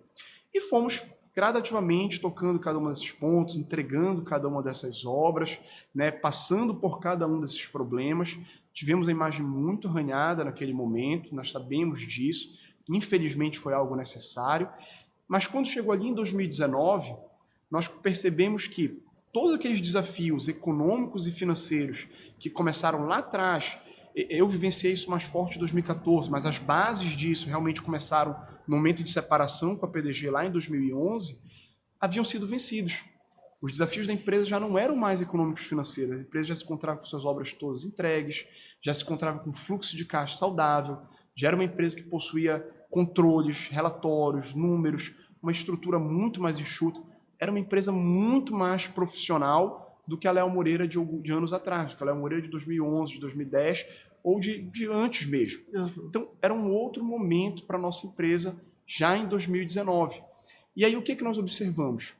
E fomos gradativamente tocando cada um desses pontos, entregando cada uma dessas obras, né, passando por cada um desses problemas. Tivemos a imagem muito arranhada naquele momento, nós sabemos disso, infelizmente foi algo necessário, mas quando chegou ali em 2019, nós percebemos que todos aqueles desafios econômicos e financeiros que começaram lá atrás, eu vivenciei isso mais forte em 2014, mas as bases disso realmente começaram no momento de separação com a PDG lá em 2011, haviam sido vencidos. Os desafios da empresa já não eram mais econômicos e financeiros, a empresa já se encontrava com suas obras todas entregues, já se encontrava com fluxo de caixa saudável, já era uma empresa que possuía controles, relatórios, números, uma estrutura muito mais enxuta. Era uma empresa muito mais profissional do que a Léo Moreira de anos atrás, do que a Léo Moreira de 2011, de 2010 ou de antes mesmo. Então, era um outro momento para a nossa empresa já em 2019. E aí, o que nós observamos?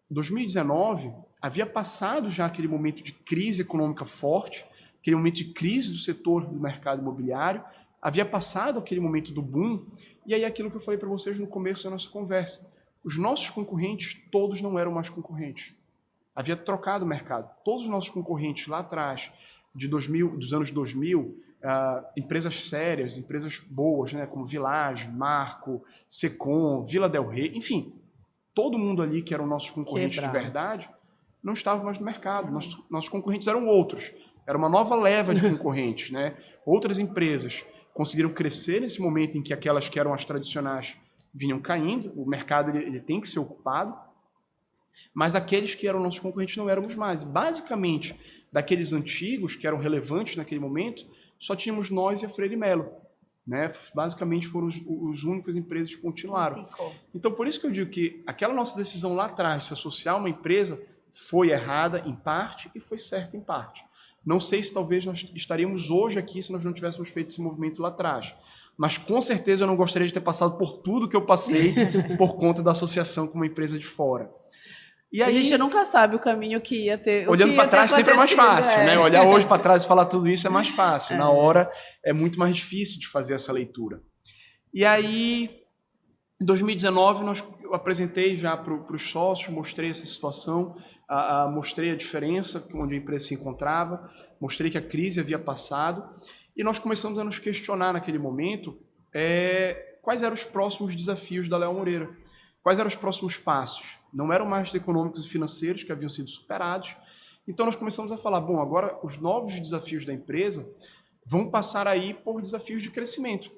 Em 2019, havia passado já aquele momento de crise econômica forte, aquele momento de crise do setor do mercado imobiliário, havia passado aquele momento do boom, e aí aquilo que eu falei para vocês no começo da nossa conversa, os nossos concorrentes todos não eram mais concorrentes. Havia trocado o mercado. Todos os nossos concorrentes lá atrás, dos anos 2000, empresas sérias, empresas boas, né, como Village, Marco, Secom, Vila Del Rey, enfim, todo mundo ali que eram nossos concorrentes de verdade, não estava mais no mercado. Nossos concorrentes eram outros. Era uma nova leva de concorrentes, né? Outras empresas conseguiram crescer nesse momento em que aquelas que eram as tradicionais vinham caindo, o mercado ele tem que ser ocupado, mas aqueles que eram nossos concorrentes não éramos mais. Basicamente, daqueles antigos que eram relevantes naquele momento, só tínhamos nós e a Freire Melo, né? Basicamente foram os únicas empresas que continuaram. Então, por isso que eu digo que aquela nossa decisão lá atrás de se associar a uma empresa foi errada em parte e foi certa em parte. Não sei se talvez nós estaríamos hoje aqui se nós não tivéssemos feito esse movimento lá atrás. Mas com certeza eu não gostaria de ter passado por tudo que eu passei por conta da associação com uma empresa de fora. E aí, a gente nunca sabe o caminho que ia ter. Olhando para trás sempre é mais fácil, né? Olhar hoje para trás e falar tudo isso é mais fácil. Na hora é muito mais difícil de fazer essa leitura. E aí, em 2019, eu apresentei já para os sócios, mostrei essa situação, mostrei a diferença onde a empresa se encontrava, mostrei que a crise havia passado e nós começamos a nos questionar naquele momento quais eram os próximos desafios da Léo Moreira, quais eram os próximos passos. Não eram mais econômicos e financeiros que haviam sido superados. Então nós começamos a falar, bom, agora os novos desafios da empresa vão passar aí por desafios de crescimento.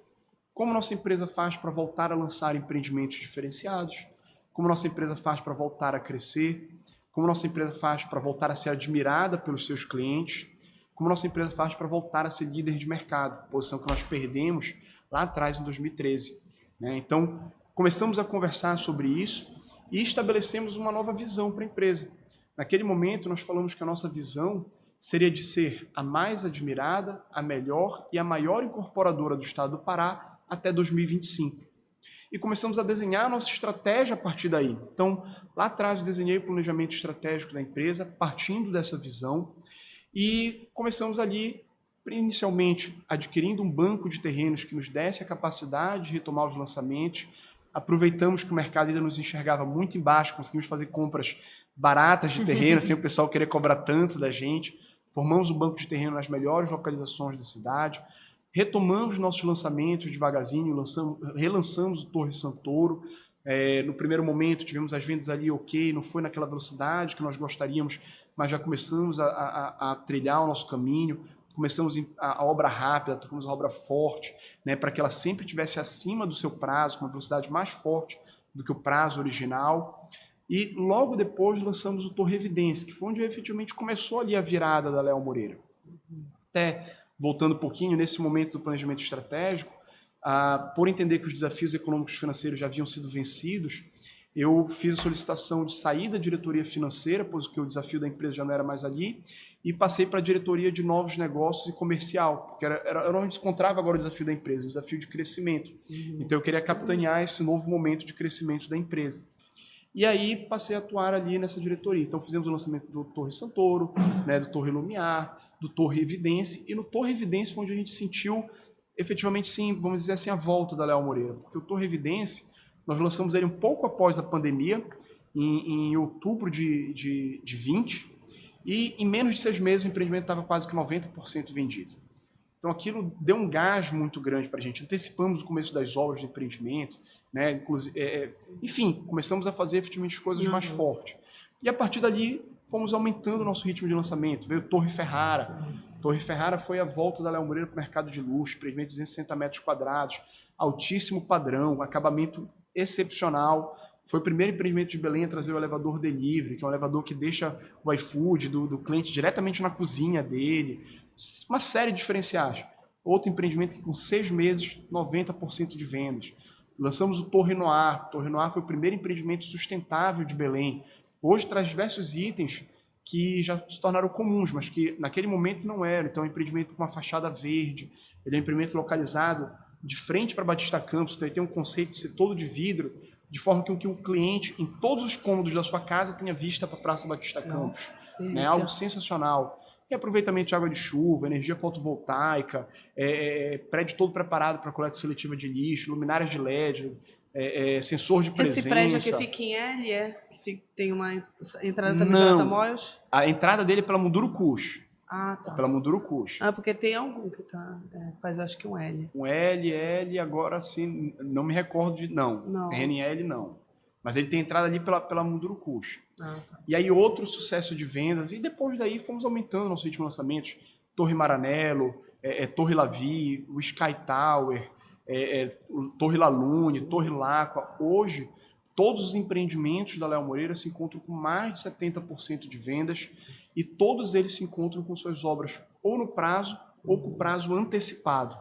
Como nossa empresa faz para voltar a lançar empreendimentos diferenciados? Como nossa empresa faz para voltar a crescer? Como nossa empresa faz para voltar a ser admirada pelos seus clientes? Como nossa empresa faz para voltar a ser líder de mercado, posição que nós perdemos lá atrás em 2013. Né? Então, começamos a conversar sobre isso e estabelecemos uma nova visão para a empresa. Naquele momento, nós falamos que a nossa visão seria de ser a mais admirada, a melhor e a maior incorporadora do estado do Pará até 2025. E começamos a desenhar a nossa estratégia a partir daí. Então, lá atrás eu desenhei o planejamento estratégico da empresa, partindo dessa visão, e começamos ali, inicialmente, adquirindo um banco de terrenos que nos desse a capacidade de retomar os lançamentos. Aproveitamos que o mercado ainda nos enxergava muito embaixo, conseguimos fazer compras baratas de terreno, sem o pessoal querer cobrar tanto da gente. Formamos um banco de terreno nas melhores localizações da cidade. Retomamos nossos lançamentos devagarzinho, relançamos o Torre Santoro. No primeiro momento tivemos as vendas ali ok, não foi naquela velocidade que nós gostaríamos, mas já começamos a trilhar o nosso caminho, começamos a obra rápida, tocamos a obra forte, né, para que ela sempre estivesse acima do seu prazo, com uma velocidade mais forte do que o prazo original. E logo depois lançamos o Torre Evidência, que foi onde efetivamente começou ali a virada da Léo Moreira. Até voltando um pouquinho, nesse momento do planejamento estratégico, por entender que os desafios econômicos e financeiros já haviam sido vencidos, eu fiz a solicitação de sair da diretoria financeira, pois que o desafio da empresa já não era mais ali, e passei para a diretoria de novos negócios e comercial, porque era onde se encontrava agora o desafio da empresa, o desafio de crescimento. Então eu queria capitanear esse novo momento de crescimento da empresa. E aí passei a atuar ali nessa diretoria. Então fizemos o lançamento do Torre Santoro, né, do Torre Lumiar, do Torre Evidência, e no Torre Evidência foi onde a gente sentiu efetivamente, sim, vamos dizer assim, a volta da Léo Moreira, porque o Torre Evidência, nós lançamos ele um pouco após a pandemia, em outubro de 20, e em menos de 6 meses o empreendimento estava quase que 90% vendido. Então aquilo deu um gás muito grande para a gente. Antecipamos o começo das obras de empreendimento, né? Enfim, começamos a fazer efetivamente coisas mais fortes. E a partir dali fomos aumentando o nosso ritmo de lançamento. Veio Torre Ferrara. Torre Ferrara foi a volta da Léo Moreira para o mercado de luxo, empreendimento de 260 metros quadrados, altíssimo padrão, acabamento excepcional. Foi o primeiro empreendimento de Belém a trazer o elevador delivery, que é um elevador que deixa o iFood do cliente diretamente na cozinha dele. Uma série de diferenciais. Outro empreendimento que com 6 meses, 90% de vendas. Lançamos o Torre Noir. Torre Noir foi o primeiro empreendimento sustentável de Belém. Hoje traz diversos itens que já se tornaram comuns, mas que naquele momento não eram. Então é um empreendimento com uma fachada verde, ele é um empreendimento localizado de frente para Batista Campos, então ele tem um conceito de ser todo de vidro, de forma que o cliente, em todos os cômodos da sua casa, tenha vista para a Praça Batista Campos. É algo sensacional. E aproveitamento de água de chuva, energia fotovoltaica, prédio todo preparado para coleta seletiva de lixo, luminárias de LED, sensor de presença. Esse prédio aqui fica em L, tem uma entrada também pela Tamoios? A entrada dele é pela Mundurucus. Ah, tá. Pela Mundurucus. Ah, porque tem algum que faz acho que um L. Um L, agora assim, não me recordo de... Não. Terreno em L, não. Mas ele tem entrada ali pela Mundurucus. Ah, tá. E aí outro sucesso de vendas, e depois daí fomos aumentando nosso ritmo de lançamentos. Torre Maranello, Torre Lavi, o Sky Tower, Torre Lalune, Torre Lacqua. Hoje, todos os empreendimentos da Léo Moreira se encontram com mais de 70% de vendas, e todos eles se encontram com suas obras ou no prazo ou com prazo antecipado.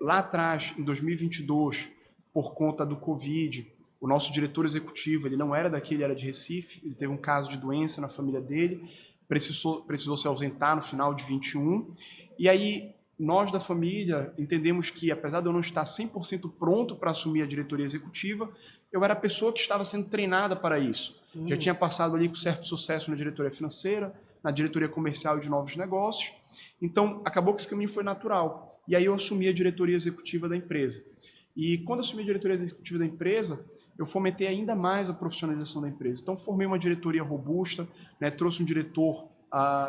Lá atrás, em 2022, por conta do Covid, o nosso diretor executivo, ele não era daqui, ele era de Recife, ele teve um caso de doença na família dele, precisou se ausentar no final de 21, e aí nós da família entendemos que, apesar de eu não estar 100% pronto para assumir a diretoria executiva, eu era a pessoa que estava sendo treinada para isso. Já tinha passado ali com certo sucesso na diretoria financeira, na diretoria comercial e de novos negócios, então acabou que esse caminho foi natural. E aí eu assumi a diretoria executiva da empresa. E quando assumi a diretoria executiva da empresa, eu fomentei ainda mais a profissionalização da empresa. Então formei uma diretoria robusta, né, trouxe um diretor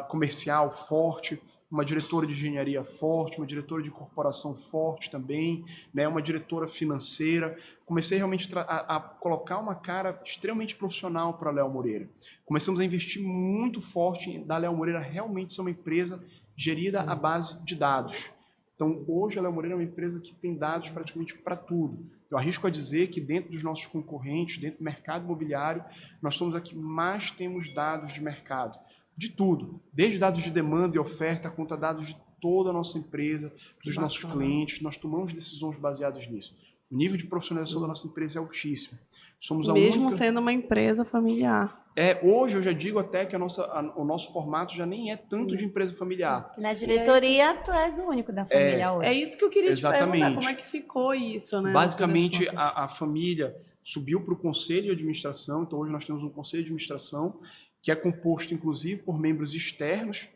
comercial forte, uma diretora de engenharia forte, uma diretora de corporação forte também, né, uma diretora financeira. Comecei realmente a colocar uma cara extremamente profissional para a Léo Moreira. Começamos a investir muito forte da Léo Moreira realmente ser uma empresa gerida à base de dados. Então, hoje a Léo Moreira é uma empresa que tem dados praticamente para tudo. Eu arrisco a dizer que dentro dos nossos concorrentes, dentro do mercado imobiliário, nós somos a que mais temos dados de mercado. De tudo, desde dados de demanda e oferta, quanto a dados de toda a nossa empresa, dos nossos clientes. Nós tomamos decisões baseadas nisso. O nível de profissionalização da nossa empresa é altíssimo. Somos a Mesmo única... sendo uma empresa familiar. Hoje eu já digo até que o nosso formato já nem é tanto de empresa familiar. Na diretoria, tu és o único da família hoje. É isso que eu queria te perguntar, Exatamente. como é que ficou isso, né? Basicamente, a família subiu para o conselho de administração, então hoje nós temos um conselho de administração que é composto, inclusive, por membros externos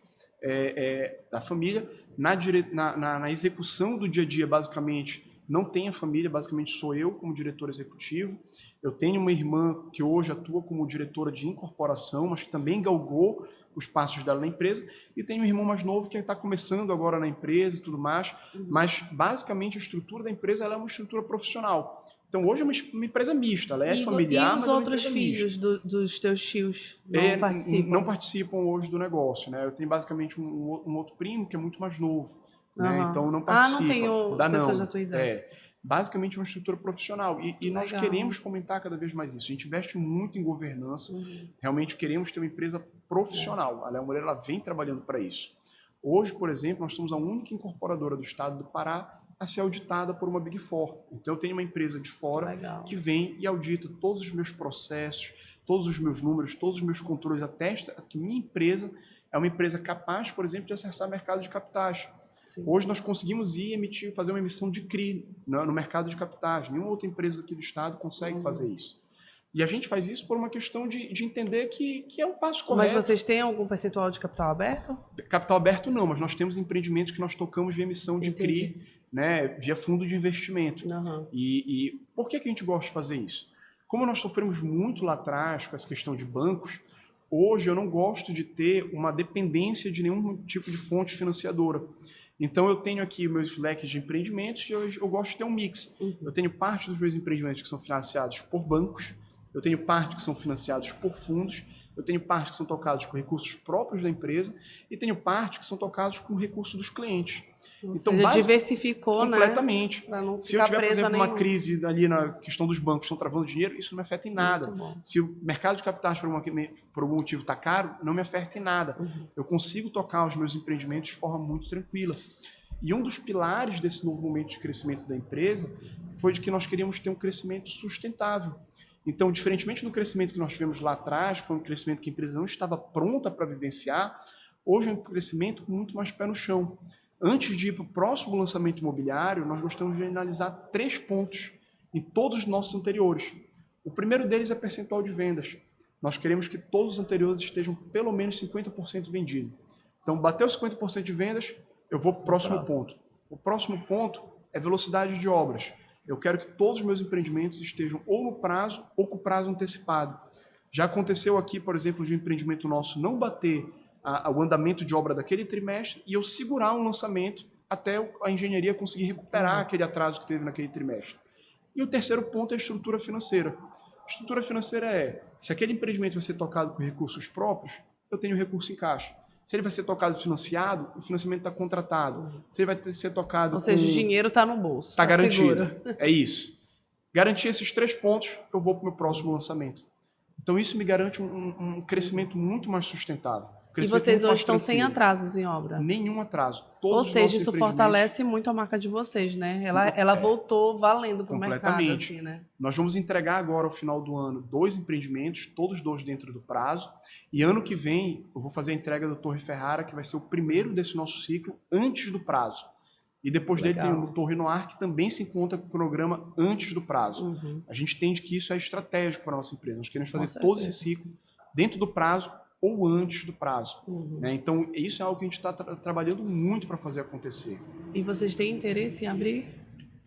da família. Na execução do dia a dia, basicamente, não tem a família, basicamente sou eu como diretor executivo. Eu tenho uma irmã que hoje atua como diretora de incorporação, mas que também galgou os passos dela na empresa. E tenho um irmão mais novo que está começando agora na empresa e tudo mais. Mas, basicamente, a estrutura da empresa ela é uma estrutura profissional. Então, hoje é uma empresa mista, ela é familiar, e os mas é uma outros empresa filhos dos teus tios não participam? Não participam hoje do negócio, né? Eu tenho basicamente um outro primo que é muito mais novo, né? Então não participa. não tenho pessoas da tua idade. Basicamente uma estrutura profissional e nós queremos fomentar cada vez mais isso. A gente investe muito em governança, realmente queremos ter uma empresa profissional. A Léo Moreira ela vem trabalhando para isso. Hoje, por exemplo, nós somos a única incorporadora do estado do Pará a ser auditada por uma Big Four. Então eu tenho uma empresa de fora que vem e audita todos os meus processos, todos os meus números, todos os meus controles, atesta que minha empresa é uma empresa capaz, por exemplo, de acessar mercado de capitais. Sim. Hoje nós conseguimos fazer uma emissão de CRI no mercado de capitais. Nenhuma outra empresa aqui do estado consegue fazer isso. E a gente faz isso por uma questão de entender que é um passo correto. Mas vocês têm algum percentual de capital aberto? Capital aberto não, mas nós temos empreendimentos que nós tocamos via emissão de CRI, né, via fundo de investimento. E por que a gente gosta de fazer isso? Como nós sofremos muito lá atrás com essa questão de bancos, hoje eu não gosto de ter uma dependência de nenhum tipo de fonte financiadora. Então eu tenho aqui meus leques de empreendimentos e eu gosto de ter um mix. Eu tenho parte dos meus empreendimentos que são financiados por bancos, eu tenho parte que são financiados por fundos, eu tenho parte que são tocados com recursos próprios da empresa e tenho parte que são tocados com recursos dos clientes. Então, diversificou, completamente. Né? Não se eu tiver, por exemplo, uma crise ali na questão dos bancos, estão travando dinheiro, isso não me afeta em nada. Se o mercado de capitais, por algum motivo, está caro, não me afeta em nada. Eu consigo tocar os meus empreendimentos de forma muito tranquila. E um dos pilares desse novo momento de crescimento da empresa foi de que nós queríamos ter um crescimento sustentável. Então, diferentemente do crescimento que nós tivemos lá atrás, que foi um crescimento que a empresa não estava pronta para vivenciar, hoje é um crescimento com muito mais pé no chão. Antes de ir para o próximo lançamento imobiliário, nós gostamos de analisar 3 pontos em todos os nossos anteriores. O primeiro deles é percentual de vendas. Nós queremos que todos os anteriores estejam pelo menos 50% vendidos. Então, bateu 50% de vendas, eu vou para o próximo ponto. O próximo ponto é velocidade de obras. Eu quero que todos os meus empreendimentos estejam ou no prazo ou com prazo antecipado. Já aconteceu aqui, por exemplo, de um empreendimento nosso não bater o andamento de obra daquele trimestre e eu segurar um lançamento até a engenharia conseguir recuperar aquele atraso que teve naquele trimestre. E o terceiro ponto é a estrutura financeira. A estrutura financeira se aquele empreendimento vai ser tocado com recursos próprios, eu tenho recurso em caixa. Se ele vai ser tocado financiado, o financiamento está contratado. Se ele vai ser tocado Ou seja, o dinheiro está no bolso. Está garantido. É isso. Garantir esses 3 pontos, eu vou para o meu próximo lançamento. Então isso me garante um crescimento muito mais sustentável. E vocês hoje estão sem atrasos em obra? Nenhum atraso. Ou seja, isso fortalece muito a marca de vocês, né? Ela voltou valendo para o mercado, assim, né? Nós vamos entregar agora, ao final do ano, 2 empreendimentos, todos 2 dentro do prazo. E ano que vem, eu vou fazer a entrega do Torre Ferrara, que vai ser o primeiro desse nosso ciclo, antes do prazo. E depois dele tem o Torre Noir, que também se encontra com o cronograma antes do prazo. A gente entende que isso é estratégico para a nossa empresa. Nós queremos fazer todo esse ciclo dentro do prazo, ou antes do prazo. Né? Então, isso é algo que a gente está trabalhando muito para fazer acontecer. E vocês têm interesse em abrir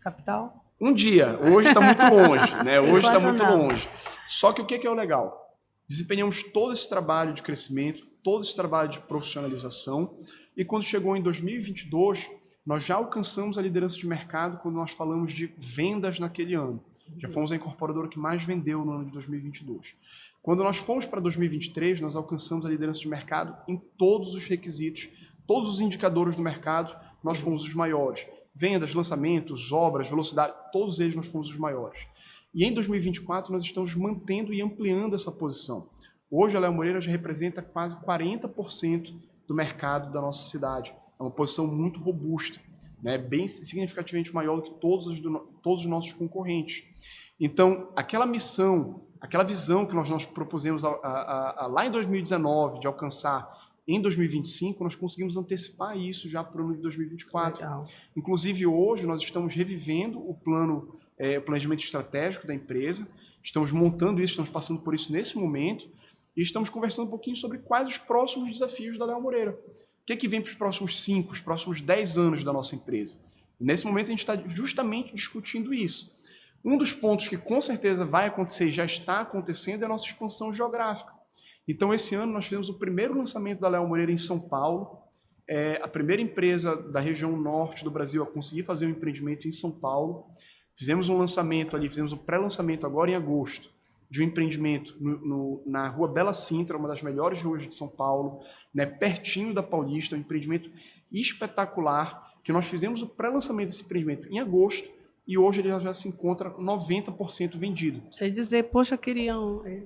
capital? Um dia. Hoje está muito longe. Né? Hoje está muito longe. Só que o que é o legal? Desempenhamos todo esse trabalho de crescimento, todo esse trabalho de profissionalização E quando chegou em 2022, nós já alcançamos a liderança de mercado quando nós falamos de vendas naquele ano. Já fomos a incorporadora que mais vendeu no ano de 2022. Quando nós fomos para 2023, nós alcançamos a liderança de mercado em todos os requisitos, todos os indicadores do mercado, nós fomos os maiores. Vendas, lançamentos, obras, velocidade, todos eles nós fomos os maiores. E em 2024 nós estamos mantendo e ampliando essa posição. Hoje a Léo Moreira já representa quase 40% do mercado da nossa cidade. É uma posição muito robusta, né? Bem significativamente maior do que todos os nossos concorrentes. Então, aquela missão, aquela visão que nós propusemos lá em 2019 de alcançar em 2025, nós conseguimos antecipar isso já para o ano de 2024. Legal. Inclusive, hoje, nós estamos revivendo o planejamento estratégico da empresa, estamos montando isso, estamos passando por isso nesse momento, e estamos conversando um pouquinho sobre quais os próximos desafios da Léo Moreira. O que vem para os próximos 5, os próximos 10 anos da nossa empresa? Nesse momento, a gente está justamente discutindo isso. Um dos pontos que com certeza vai acontecer e já está acontecendo é a nossa expansão geográfica. Então, esse ano, nós fizemos o primeiro lançamento da Léo Moreira em São Paulo, a primeira empresa da região norte do Brasil a conseguir fazer um empreendimento em São Paulo. Fizemos um lançamento ali, fizemos um pré-lançamento agora em agosto, de um empreendimento na rua Bela Sintra, uma das melhores ruas de São Paulo, né, pertinho da Paulista, um empreendimento espetacular, que nós fizemos o pré-lançamento desse empreendimento em agosto, e hoje ele já se encontra 90% vendido. Quer dizer, poxa, eu queria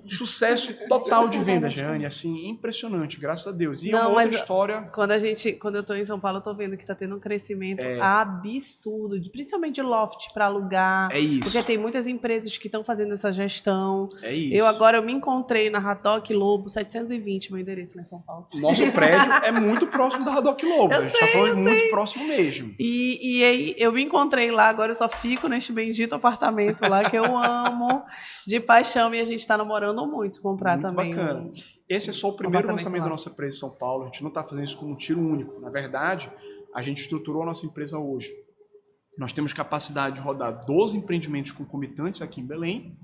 Sucesso total de venda, Jeane, assim, impressionante, graças a Deus. E não, é uma outra história... Quando eu estou em São Paulo, eu estou vendo que está tendo um crescimento absurdo, principalmente de loft para alugar. É isso. Porque tem muitas empresas que estão fazendo essa gestão. É isso. Eu me encontrei na Radoc Lobo, 720, meu endereço lá em São Paulo. Nosso prédio é muito próximo da Radoc Lobo. A gente está falando muito próximo mesmo. E aí, eu me encontrei lá, agora eu só fico neste bendito apartamento lá, que eu amo, de paixão, e a gente está namorando muito, comprar muito também. Bacana. Esse é só o primeiro lançamento lá da nossa empresa em São Paulo. A gente não está fazendo isso com um tiro único. Na verdade, a gente estruturou a nossa empresa hoje. Nós temos capacidade de rodar 12 empreendimentos concomitantes aqui em Belém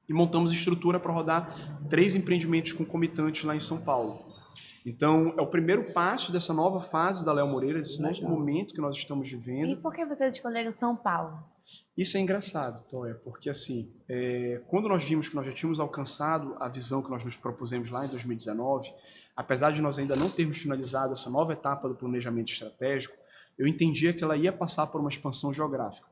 e montamos estrutura para rodar 3 empreendimentos concomitantes lá em São Paulo. Então, é o primeiro passo dessa nova fase da Léo Moreira, desse novo momento que nós estamos vivendo. E por que vocês escolheram São Paulo? Isso é engraçado, Toia, porque assim, quando nós vimos que nós já tínhamos alcançado a visão que nós nos propusemos lá em 2019, apesar de nós ainda não termos finalizado essa nova etapa do planejamento estratégico, eu entendia que ela ia passar por uma expansão geográfica.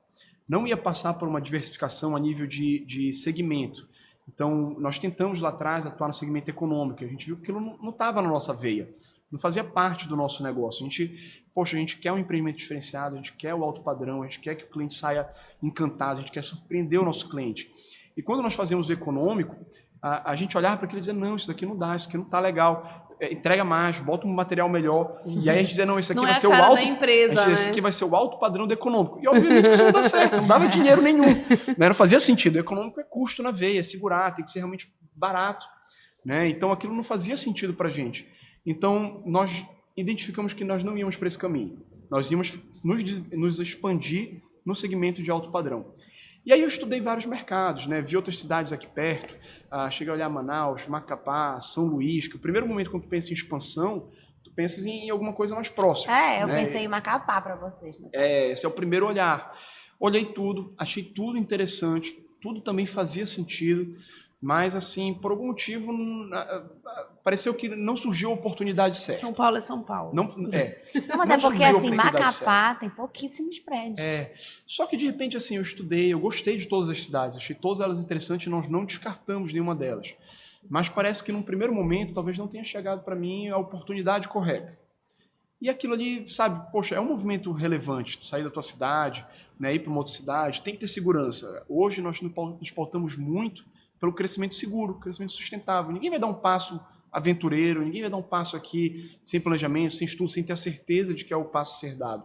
Não ia passar por uma diversificação a nível de segmento. Então, nós tentamos lá atrás atuar no segmento econômico. A gente viu que aquilo não estava na nossa veia. Não fazia parte do nosso negócio. A gente quer um empreendimento diferenciado, a gente quer o alto padrão, a gente quer que o cliente saia encantado, a gente quer surpreender o nosso cliente. E quando nós fazíamos o econômico, a gente olhava para aquilo e dizia, não, isso daqui não dá, isso aqui não está legal. Entrega mais, bota um material melhor. E aí a gente dizia, não, isso aqui vai ser o alto... empresa, Esse aqui vai ser o alto padrão do econômico. E obviamente isso não dá certo, não dava dinheiro nenhum. Né? Não fazia sentido. O econômico é custo na veia, é segurar, tem que ser realmente barato. Né? Então aquilo não fazia sentido para a gente. Então nós identificamos que nós não íamos para esse caminho. Nós íamos nos expandir no segmento de alto padrão. E aí eu estudei vários mercados, né? Vi outras cidades aqui perto, cheguei a olhar Manaus, Macapá, São Luís, que o primeiro momento quando tu pensa em expansão, tu pensas em alguma coisa mais próxima. Eu pensei em Macapá para vocês. Né? Esse é o primeiro olhar. Olhei tudo, achei tudo interessante, tudo também fazia sentido, mas assim, por algum motivo, pareceu que não surgiu a oportunidade certa. São Paulo é São Paulo. Não, mas é porque assim, Macapá tem pouquíssimos prédios. Só que de repente assim, eu estudei, eu gostei de todas as cidades, achei todas elas interessantes e nós não descartamos nenhuma delas. Mas parece que num primeiro momento, talvez não tenha chegado para mim a oportunidade correta. E aquilo ali, sabe, poxa, é um movimento relevante, tu sair da tua cidade, né, ir para uma outra cidade, tem que ter segurança. Hoje nós nos pautamos muito pelo crescimento seguro, crescimento sustentável. Ninguém vai dar um passo aventureiro, ninguém vai dar um passo aqui sem planejamento, sem estudo, sem ter a certeza de que é o passo a ser dado.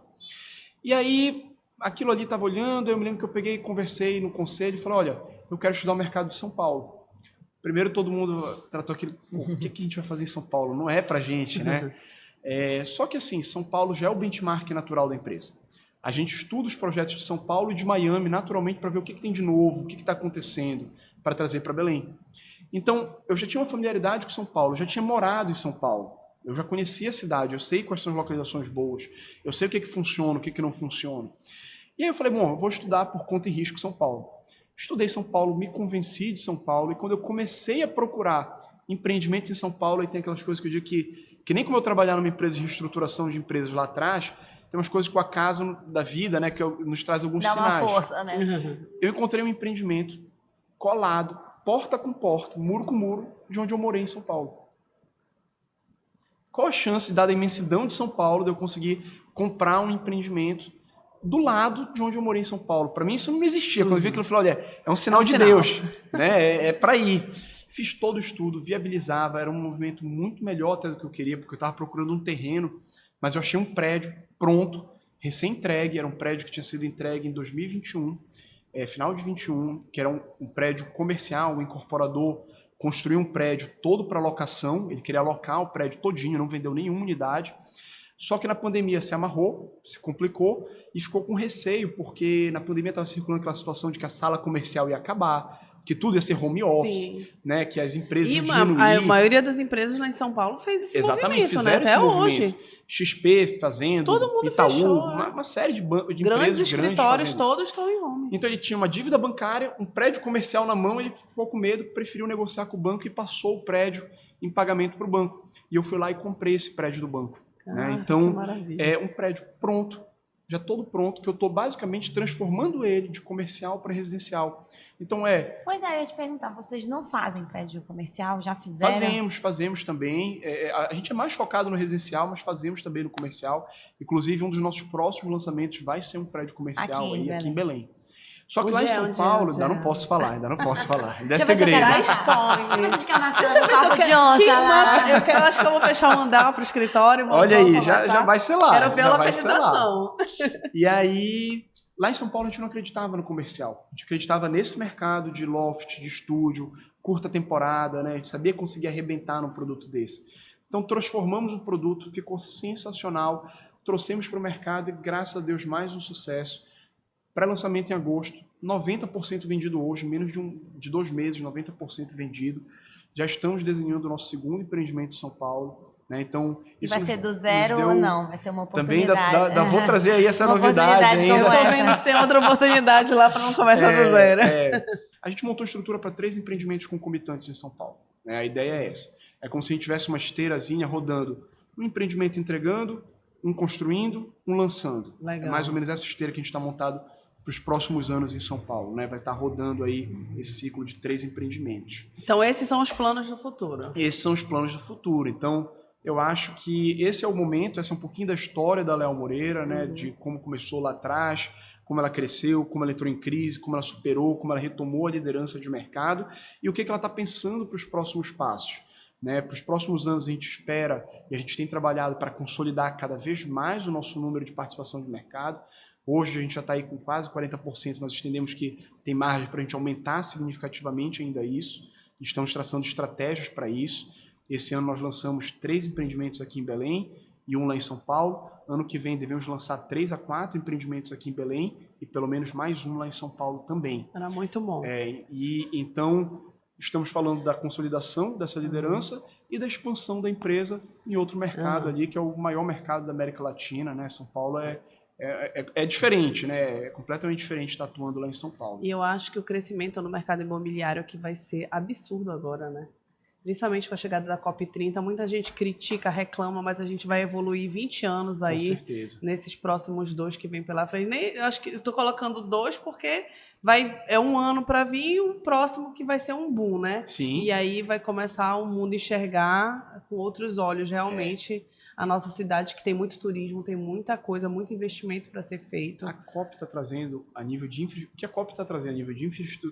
E aí, aquilo ali estava olhando, eu me lembro que eu peguei e conversei no conselho e falei, olha, eu quero estudar o mercado de São Paulo. Primeiro todo mundo tratou aquilo, o que a gente vai fazer em São Paulo? Não é pra gente, né? Só que assim, São Paulo já é o benchmark natural da empresa. A gente estuda os projetos de São Paulo e de Miami naturalmente para ver o que tem de novo, o que está acontecendo, para trazer para Belém. Então, eu já tinha uma familiaridade com São Paulo, eu já tinha morado em São Paulo. Eu já conhecia a cidade, eu sei quais são as localizações boas, eu sei o que funciona, o que não funciona. E aí eu falei, bom, eu vou estudar por conta e risco São Paulo. Estudei São Paulo, me convenci de São Paulo, e quando eu comecei a procurar empreendimentos em São Paulo, aí tem aquelas coisas que eu digo que nem como eu trabalhar numa empresa de reestruturação de empresas lá atrás, tem umas coisas que o acaso da vida, né, que nos traz alguns sinais. Dá uma força, né? Eu encontrei um empreendimento colado, porta com porta, muro com muro, de onde eu morei em São Paulo. Qual a chance, dada a imensidão de São Paulo, de eu conseguir comprar um empreendimento do lado de onde eu morei em São Paulo? Para mim isso não existia. Quando eu vi aquilo, eu falei, olha, é um sinal de Deus, né? É para ir. Fiz todo o estudo, viabilizava, era um movimento muito melhor até do que eu queria, porque eu estava procurando um terreno, mas eu achei um prédio pronto, recém-entregue, era um prédio que tinha sido entregue em 2021, final de 21, que era um prédio comercial, um incorporador construiu um prédio todo para locação, ele queria alocar o prédio todinho, não vendeu nenhuma unidade, só que na pandemia se amarrou, se complicou e ficou com receio, porque na pandemia estava circulando aquela situação de que a sala comercial ia acabar, que tudo ia ser home office, né? Que as empresas iam diminuir. A maioria das empresas lá em São Paulo fez esse movimento, né? Até hoje. XP fazendo, todo mundo Itaú, fechou, uma série de empresas grandes escritórios todos estão em home. Então ele tinha uma dívida bancária, um prédio comercial na mão, ele ficou com medo, preferiu negociar com o banco e passou o prédio em pagamento para o banco. E eu fui lá e comprei esse prédio do banco. Né? Então é um prédio pronto, já todo pronto, que eu estou basicamente transformando ele de comercial para residencial. Então Pois é, eu ia te perguntar, vocês não fazem prédio comercial? Já fizeram? Fazemos também. A gente é mais focado no residencial, mas fazemos também no comercial. Inclusive, um dos nossos próximos lançamentos vai ser um prédio comercial aqui em Belém. Só que lá em São Paulo, ainda não posso falar. Ainda é segredo. Eu acho que eu vou fechar um andar pro escritório. Olha aí, já vai ser lá. Quero ver a localização. E aí, lá em São Paulo a gente não acreditava no comercial. A gente acreditava nesse mercado de loft, de estúdio, curta temporada, né? A gente sabia conseguir arrebentar num produto desse. Então transformamos o produto, ficou sensacional. Trouxemos para o mercado e, graças a Deus, mais um sucesso. Pré-lançamento em agosto, 90% vendido hoje, menos de 2 meses, 90% vendido. Já estamos desenhando o nosso segundo empreendimento em São Paulo. Né? Então, isso vai ser do zero ou não? Vai ser uma oportunidade. Também vou trazer aí essa novidade. Eu estou vendo se tem outra oportunidade lá para não começar do zero. A gente montou estrutura para 3 empreendimentos concomitantes em São Paulo. Né? A ideia é essa. É como se a gente tivesse uma esteirazinha rodando. Um empreendimento entregando, um construindo, um lançando. Legal. É mais ou menos essa esteira que a gente está montado para os próximos anos em São Paulo, né? Vai estar rodando aí esse ciclo de 3 empreendimentos. Então, esses são os planos do futuro. Esses são os planos do futuro. Então, eu acho que esse é o momento, essa é um pouquinho da história da Léo Moreira, né? De como começou lá atrás, como ela cresceu, como ela entrou em crise, como ela superou, como ela retomou a liderança de mercado e o que ela está pensando para os próximos passos. Né? Para os próximos anos a gente espera e a gente tem trabalhado para consolidar cada vez mais o nosso número de participação de mercado. Hoje a gente já está aí com quase 40%, nós entendemos que tem margem para a gente aumentar significativamente ainda isso. Estamos traçando estratégias para isso. Esse ano nós lançamos 3 empreendimentos aqui em Belém e 1 lá em São Paulo. Ano que vem devemos lançar 3 a 4 empreendimentos aqui em Belém e pelo menos mais 1 lá em São Paulo também. Era muito bom. E então estamos falando da consolidação dessa liderança e da expansão da empresa em outro mercado ali, que é o maior mercado da América Latina, né? São Paulo é diferente, né? É completamente diferente estar atuando lá em São Paulo. E eu acho que o crescimento no mercado imobiliário aqui vai ser absurdo agora, né? Principalmente com a chegada da COP30, muita gente critica, reclama, mas a gente vai evoluir 20 anos aí. Com certeza. Nesses próximos 2 que vem pela frente. Eu acho que eu estou colocando 2 porque é um ano para vir e o próximo que vai ser um boom, né? Sim. E aí vai começar o mundo enxergar com outros olhos realmente a nossa cidade, que tem muito turismo, tem muita coisa, muito investimento para ser feito. A COP está trazendo a nível de o que a COP está trazendo a nível de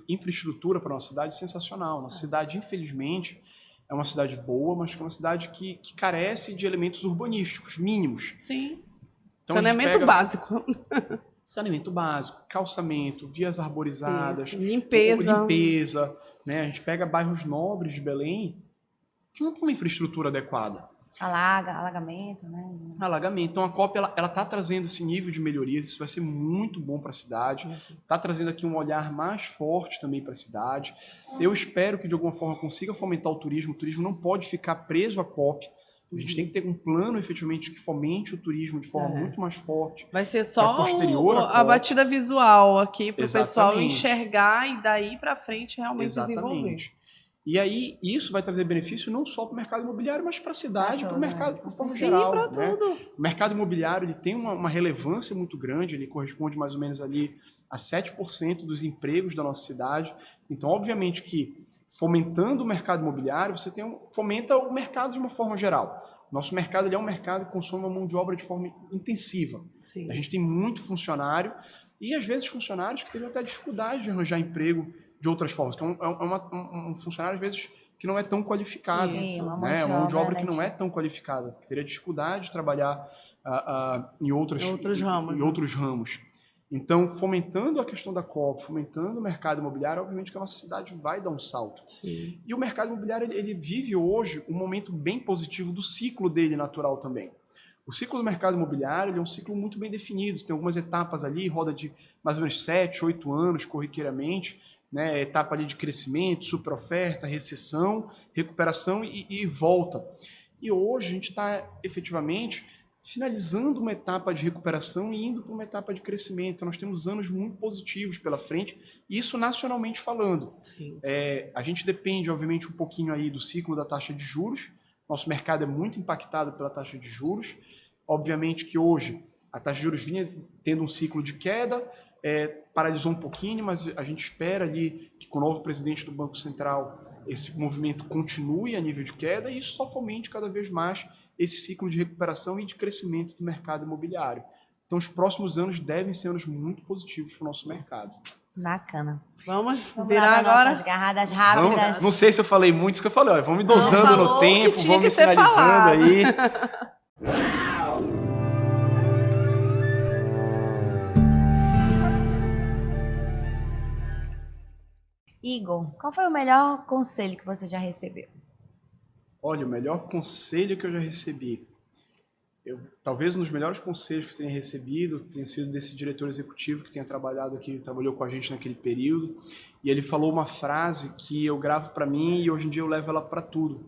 infraestrutura para a nossa cidade é sensacional. Nossa cidade, infelizmente, é uma cidade boa, mas é uma cidade que carece de elementos urbanísticos mínimos. Sim. Então, saneamento básico. Saneamento básico, calçamento, vias arborizadas, isso. Limpeza, né? A gente pega bairros nobres de Belém que não tem uma infraestrutura adequada. Alagamento, né? Alagamento. Então a COP ela tá trazendo esse nível de melhorias, isso vai ser muito bom para a cidade. Está trazendo aqui um olhar mais forte também para a cidade. Eu espero que de alguma forma consiga fomentar o turismo. O turismo não pode ficar preso à COP. A gente tem que ter um plano, efetivamente, que fomente o turismo de forma muito mais forte. Vai ser só posterior a batida visual aqui para o pessoal Exatamente. enxergar e daí para frente realmente desenvolver. Exatamente. E aí, isso vai trazer benefício não só para o mercado imobiliário, mas para a cidade, para o mercado de uma forma geral. Sim, para né? tudo. O mercado imobiliário ele tem uma relevância muito grande, ele corresponde mais ou menos ali a 7% dos empregos da nossa cidade. Então, obviamente que fomentando o mercado imobiliário, você fomenta o mercado de uma forma geral. Nosso mercado ele é um mercado que consome uma mão de obra de forma intensiva. Sim. A gente tem muito funcionário e, às vezes, funcionários que têm até dificuldade de arranjar emprego de outras formas, que é um funcionário, às vezes, que não é tão qualificado. Sim, uma mão de obra que não né? é tão qualificada, que teria dificuldade de trabalhar em outros ramos. Então, fomentando a questão da COP, fomentando o mercado imobiliário, obviamente que a nossa cidade vai dar um salto. Sim. E o mercado imobiliário ele vive hoje um momento bem positivo do ciclo dele natural também. O ciclo do mercado imobiliário ele é um ciclo muito bem definido, tem algumas etapas ali, roda de mais ou menos 7, 8 anos corriqueiramente, né? Etapa ali de crescimento, superoferta, recessão, recuperação e volta. E hoje a gente está efetivamente finalizando uma etapa de recuperação e indo para uma etapa de crescimento. Então, nós temos anos muito positivos pela frente, isso nacionalmente falando. Sim. A gente depende, obviamente, um pouquinho aí do ciclo da taxa de juros. Nosso mercado é muito impactado pela taxa de juros. Obviamente que hoje a taxa de juros vinha tendo um ciclo de queda, paralisou um pouquinho, mas a gente espera ali que com o novo presidente do Banco Central esse movimento continue a nível de queda e isso só fomente cada vez mais esse ciclo de recuperação e de crescimento do mercado imobiliário. Então, os próximos anos devem ser anos muito positivos para o nosso mercado. Bacana. Vamos Vamos virar lá agora? nossas garradas rápidas. Não sei se eu falei muito, isso que eu falei. Vamos me dosando no tempo, vamos me sinalizando aí. Igor, qual foi o melhor conselho que você já recebeu? Olha, o melhor conselho que eu já recebi. Talvez um dos melhores conselhos que eu tenha recebido tenha sido desse diretor executivo que tenha trabalhado aqui, trabalhou com a gente naquele período. E ele falou uma frase que eu gravo para mim e hoje em dia eu levo ela para tudo.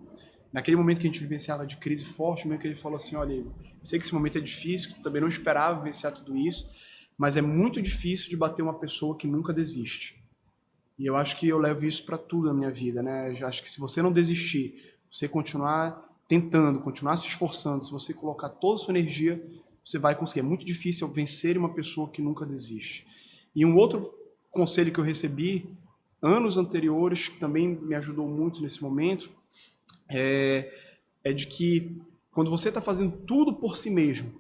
Naquele momento que a gente vivenciava de crise forte, mesmo que ele falou assim, olha, eu sei que esse momento é difícil, eu também não esperava vivenciar tudo isso, mas é muito difícil de bater uma pessoa que nunca desiste. E eu acho que eu levo isso para tudo na minha vida, né? Eu acho que se você não desistir, você continuar tentando, continuar se esforçando, se você colocar toda a sua energia, você vai conseguir. É muito difícil vencer uma pessoa que nunca desiste. E um outro conselho que eu recebi anos anteriores, que também me ajudou muito nesse momento, é de que quando você está fazendo tudo por si mesmo,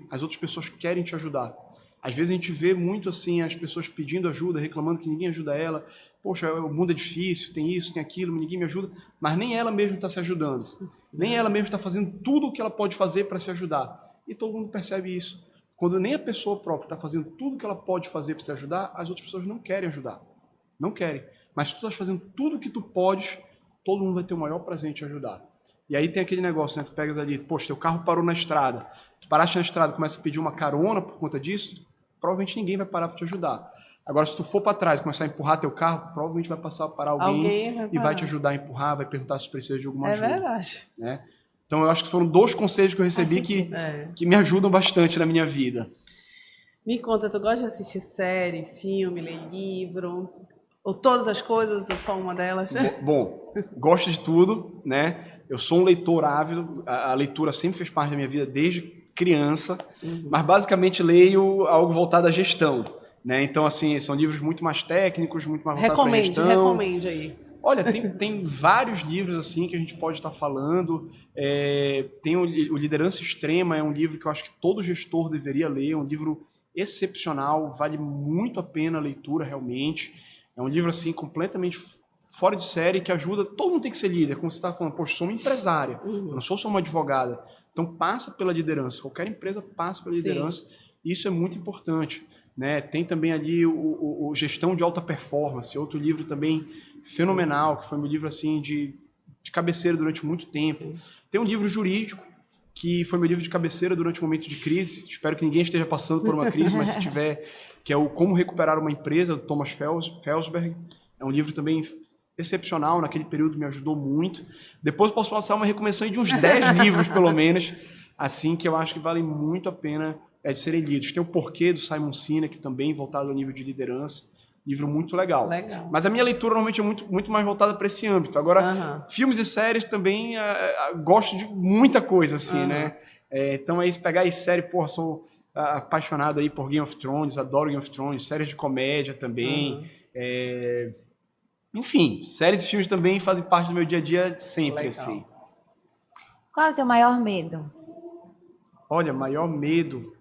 as outras pessoas querem te ajudar. Às vezes a gente vê muito assim as pessoas pedindo ajuda, reclamando que ninguém ajuda ela. Poxa, o mundo é difícil, tem isso, tem aquilo, ninguém me ajuda. Mas nem ela mesma está se ajudando. Nem ela mesma está fazendo tudo o que ela pode fazer para se ajudar. E todo mundo percebe isso. Quando nem a pessoa própria está fazendo tudo o que ela pode fazer para se ajudar, as outras pessoas não querem ajudar. Não querem. Mas se tu estás fazendo tudo o que tu podes, todo mundo vai ter o maior prazer em te ajudar. E aí tem aquele negócio, né? Tu pegas ali, poxa, teu carro parou na estrada. Tu paraste na estrada e começa a pedir uma carona por conta disso, provavelmente ninguém vai parar para te ajudar. Agora, se tu for para trás e começar a empurrar teu carro, provavelmente vai passar a parar alguém e vai te ajudar a empurrar, vai perguntar se precisa de alguma ajuda. É verdade. Né? Então, eu acho que foram 2 conselhos que eu recebi que me ajudam bastante na minha vida. Me conta, tu gosta de assistir série, filme, ler livro? Ou todas as coisas, ou só uma delas? Bom, gosto de tudo, né? Eu sou um leitor ávido, a leitura sempre fez parte da minha vida desde criança, mas basicamente leio algo voltado à gestão, né? Então, assim, são livros muito mais técnicos, muito mais voltados para a gestão. Recomende aí. Olha, tem vários livros assim que a gente pode estar falando. Tem o Liderança Extrema, é um livro que eu acho que todo gestor deveria ler, é um livro excepcional, vale muito a pena a leitura realmente. É um livro assim completamente fora de série que ajuda, todo mundo tem que ser líder, como você está falando, poxa, eu sou uma empresária, eu não sou só uma advogada. Então passa pela liderança, qualquer empresa passa pela liderança, e isso é muito importante. Né? Tem também ali o Gestão de Alta Performance, outro livro também fenomenal, que foi meu livro assim, de cabeceira durante muito tempo. Sim. Tem um livro jurídico, que foi meu livro de cabeceira durante um momento de crise, espero que ninguém esteja passando por uma crise, mas se tiver, que é o Como Recuperar uma Empresa, do Thomas Felsberg. É um livro também excepcional, naquele período me ajudou muito. Depois posso passar uma recomendação de uns 10 livros, pelo menos, assim, que eu acho que valem muito a pena de serem lidos. Tem o Porquê, do Simon Sinek, também voltado ao nível de liderança. Livro muito legal. Mas a minha leitura normalmente é muito mais voltada para esse âmbito. Agora, filmes e séries também gosto de muita coisa, assim, né? Então, aí, se pegar aí série, porra, sou apaixonado aí por Game of Thrones, adoro Game of Thrones, séries de comédia também. Enfim, séries e filmes também fazem parte do meu dia a dia sempre, assim. Qual é o teu maior medo? Olha, maior medo...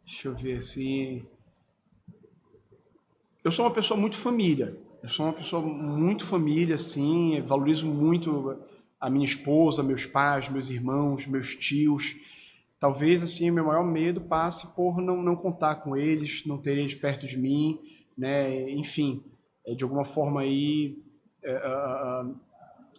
Deixa eu ver, assim... Eu sou uma pessoa muito família. Assim, valorizo muito a minha esposa, meus pais, meus irmãos, meus tios. Talvez, assim, meu maior medo passe por não contar com eles, não ter eles perto de mim, né? Enfim, de alguma forma aí...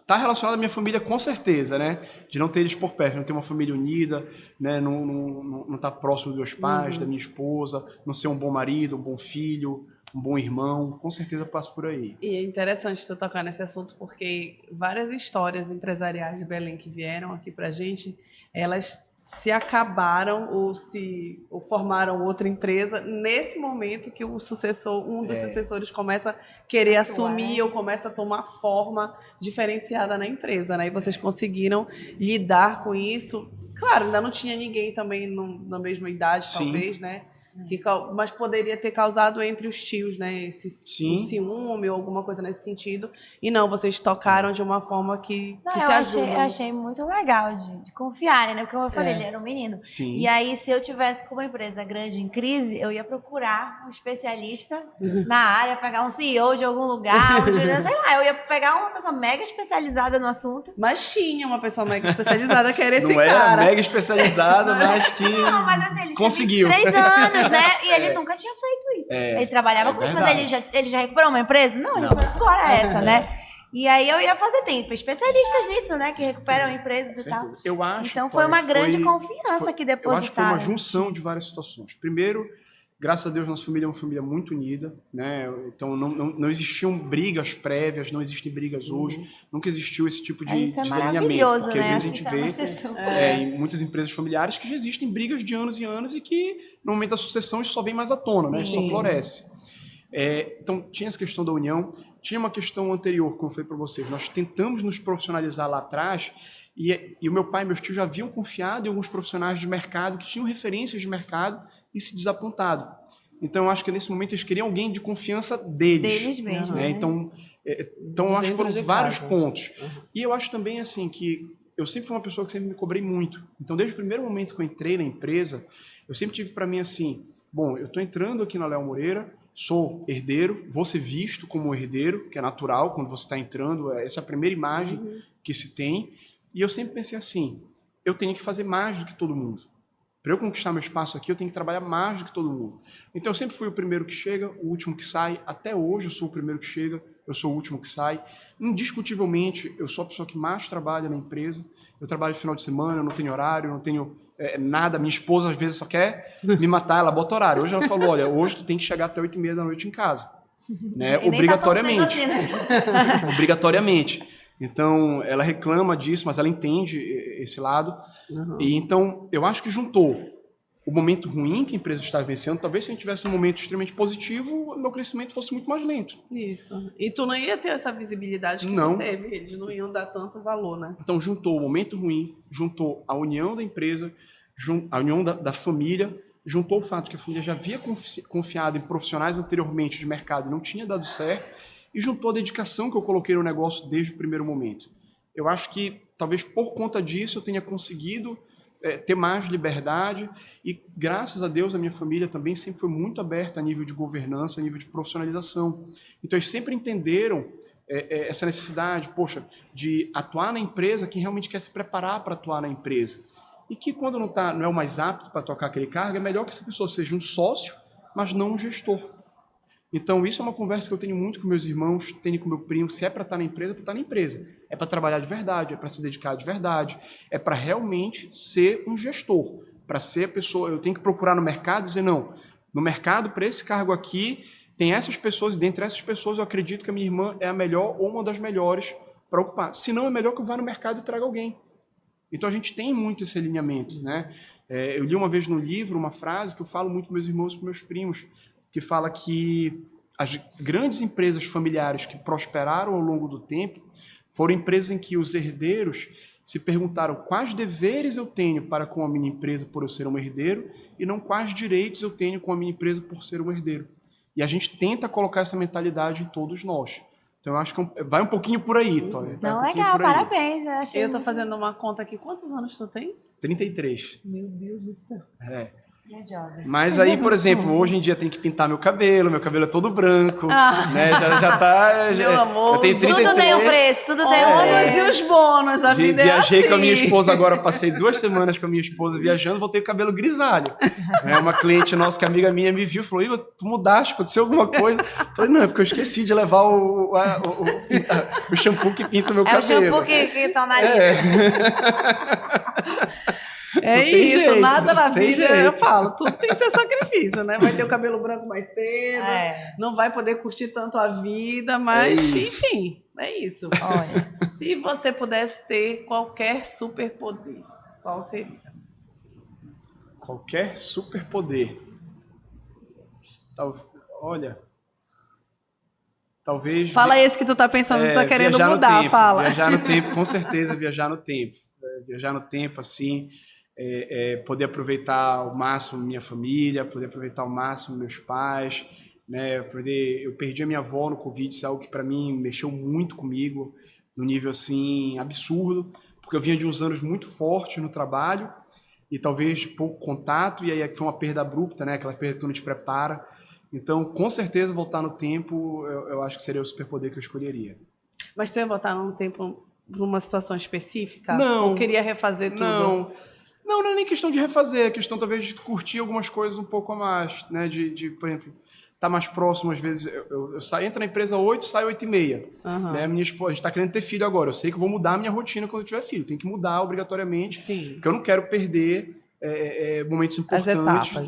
Está relacionado à minha família com certeza, né? De não ter eles por perto, não ter uma família unida, né? Não estar próximo dos meus pais, da minha esposa, não ser um bom marido, um bom filho, um bom irmão, com certeza passo por aí. E é interessante você tocar nesse assunto, porque várias histórias empresariais de Belém que vieram aqui pra gente, elas se acabaram ou formaram outra empresa nesse momento que o sucessor, um dos sucessores começa a querer assumir ou começa a tomar forma diferenciada na empresa, né? E vocês conseguiram lidar com isso. Claro, ainda não tinha ninguém também na mesma idade, talvez, né? Mas poderia ter causado entre os tios, né? Um ciúme ou alguma coisa nesse sentido. E não, vocês tocaram de uma forma que se ajudam. Eu achei muito legal de confiarem, né? Porque como eu falei, ele era um menino. Sim. E aí, se eu tivesse com uma empresa grande em crise, eu ia procurar um especialista na área, pegar um CEO de algum lugar, sei lá, eu ia pegar uma pessoa mega especializada no assunto. Mas tinha uma pessoa mega especializada que era esse não cara. Não era mega especializada, mas que não, mas assim, ele conseguiu. Tinha 23 anos, né? E ele nunca tinha feito isso. Ele trabalhava com isso, mas ele já recuperou uma empresa? Não, ele recuperou essa, né? E aí eu ia fazer tempo. Especialistas nisso, né? Que recuperam empresas e tal. Eu acho, então foi uma grande confiança que depositaram. Eu acho que foi uma junção de várias situações. Primeiro, graças a Deus, nossa família é uma família muito unida, né? Então não existiam brigas prévias, não existem brigas hoje, nunca existiu esse tipo de desalinhamento. Porque né? às vezes a gente vê em muitas empresas familiares que já existem brigas de anos e anos e que no momento da sucessão isso só vem mais à tona, né? Isso só floresce. Então tinha essa questão da união, tinha uma questão anterior, como eu falei para vocês, nós tentamos nos profissionalizar lá atrás e o meu pai e meus tios já haviam confiado em alguns profissionais de mercado que tinham referências de mercado e se desapontado. Então, eu acho que nesse momento eles queriam alguém de confiança deles. Deles mesmo. Né? Então eu acho que foram vários pontos. E eu acho também assim que eu sempre fui uma pessoa que sempre me cobrei muito. Então, desde o primeiro momento que eu entrei na empresa, eu sempre tive para mim assim, bom, eu estou entrando aqui na Léo Moreira, sou herdeiro, vou ser visto como herdeiro, que é natural quando você está entrando, essa é a primeira imagem que se tem. E eu sempre pensei assim, eu tenho que fazer mais do que todo mundo. Para eu conquistar meu espaço aqui, eu tenho que trabalhar mais do que todo mundo. Então, eu sempre fui o primeiro que chega, o último que sai. Até hoje, eu sou o primeiro que chega, eu sou o último que sai. Indiscutivelmente, eu sou a pessoa que mais trabalha na empresa. Eu trabalho no final de semana, eu não tenho horário, eu não tenho nada. Minha esposa, às vezes, só quer me matar, ela bota horário. Hoje ela falou, olha, hoje tu tem que chegar até 8h30 da noite em casa. Né? Obrigatoriamente. Tá obrigatoriamente. Então, ela reclama disso, mas ela entende esse lado. E então, eu acho que juntou o momento ruim que a empresa estava vencendo. Talvez se a gente tivesse um momento extremamente positivo, o meu crescimento fosse muito mais lento. Isso. E tu não ia ter essa visibilidade que tu teve. Eles não iam dar tanto valor, né? Então, juntou o momento ruim, juntou a união da empresa, a união da família, juntou o fato que a família já havia confiado em profissionais anteriormente de mercado e não tinha dado certo, e juntou a dedicação que eu coloquei no negócio desde o primeiro momento. Eu acho que, talvez por conta disso, eu tenha conseguido ter mais liberdade e, graças a Deus, a minha família também sempre foi muito aberta a nível de governança, a nível de profissionalização. Então, eles sempre entenderam essa necessidade, de atuar na empresa quem realmente quer se preparar para atuar na empresa. E que, quando não é o mais apto para tocar aquele cargo, é melhor que essa pessoa seja um sócio, mas não um gestor. Então, isso é uma conversa que eu tenho muito com meus irmãos, tenho com meu primo. Se é para estar na empresa, é para estar na empresa. É para trabalhar de verdade, é para se dedicar de verdade, é para realmente ser um gestor. Para ser a pessoa, eu tenho que procurar no mercado e dizer, não, no mercado, para esse cargo aqui, tem essas pessoas, e dentre essas pessoas eu acredito que a minha irmã é a melhor ou uma das melhores para ocupar. Se não, é melhor que eu vá no mercado e traga alguém. Então a gente tem muito esse alinhamento, né? Eu li uma vez no livro uma frase que eu falo muito para meus irmãos e para meus primos, que fala que as grandes empresas familiares que prosperaram ao longo do tempo foram empresas em que os herdeiros se perguntaram quais deveres eu tenho para com a minha empresa por eu ser um herdeiro e não quais direitos eu tenho com a minha empresa por ser um herdeiro. E a gente tenta colocar essa mentalidade em todos nós. Então eu acho que vai um pouquinho por aí, Toy. Não, legal, parabéns. Eu tô fazendo uma conta aqui. Quantos anos tu tem? 33. Meu Deus do céu. É. É jovem. Mas aí, por exemplo, hoje em dia tem que pintar meu cabelo é todo branco, né? Já tá... Meu amor, eu tenho 33. Tudo tem um preço, tudo tem um Ônus preço. e os bônus, a vida Viajei é assim. com a minha esposa agora, passei 2 semanas com a minha esposa viajando, voltei com o cabelo grisalho. Uma cliente nossa, que é amiga minha, me viu e falou, Iva, tu mudaste, aconteceu alguma coisa? Eu falei, não, é porque eu esqueci de levar o shampoo que pinta o meu cabelo. É o shampoo que tá na linha. É tem isso, jeito, nada na tem vida, jeito. eu falo, tudo tem seu sacrifício, né? Vai ter o cabelo branco mais cedo, É. não vai poder curtir tanto a vida, mas isso. enfim, é isso. Olha, Se você pudesse ter qualquer superpoder, qual seria? Qualquer superpoder. Olha... Talvez... Fala esse que tu tá pensando, tu tá querendo viajar no mudar, tempo, fala. Viajar no tempo, com certeza, viajar no tempo. Viajar no tempo, assim, poder aproveitar ao máximo minha família, poder aproveitar ao máximo meus pais, né? Eu perdi a minha avó no Covid, isso é algo que para mim mexeu muito comigo, num nível, assim, absurdo, porque eu vinha de uns anos muito fortes no trabalho e talvez pouco contato, e aí foi uma perda abrupta, né? Aquela perda que tu não te prepara. Então, com certeza, voltar no tempo, eu acho que seria o superpoder que eu escolheria. Mas tu ia voltar no tempo para uma situação específica? Não. Ou queria refazer tudo? Não é nem questão de refazer, é questão talvez de curtir algumas coisas um pouco a mais, né? Por exemplo, estar mais próximo, às vezes, eu entro na empresa 8, saio 8h30. Né? Minha esposa, a gente está querendo ter filho agora, eu sei que eu vou mudar a minha rotina quando eu tiver filho, tem que mudar obrigatoriamente, Sim. porque eu não quero perder momentos importantes etapas,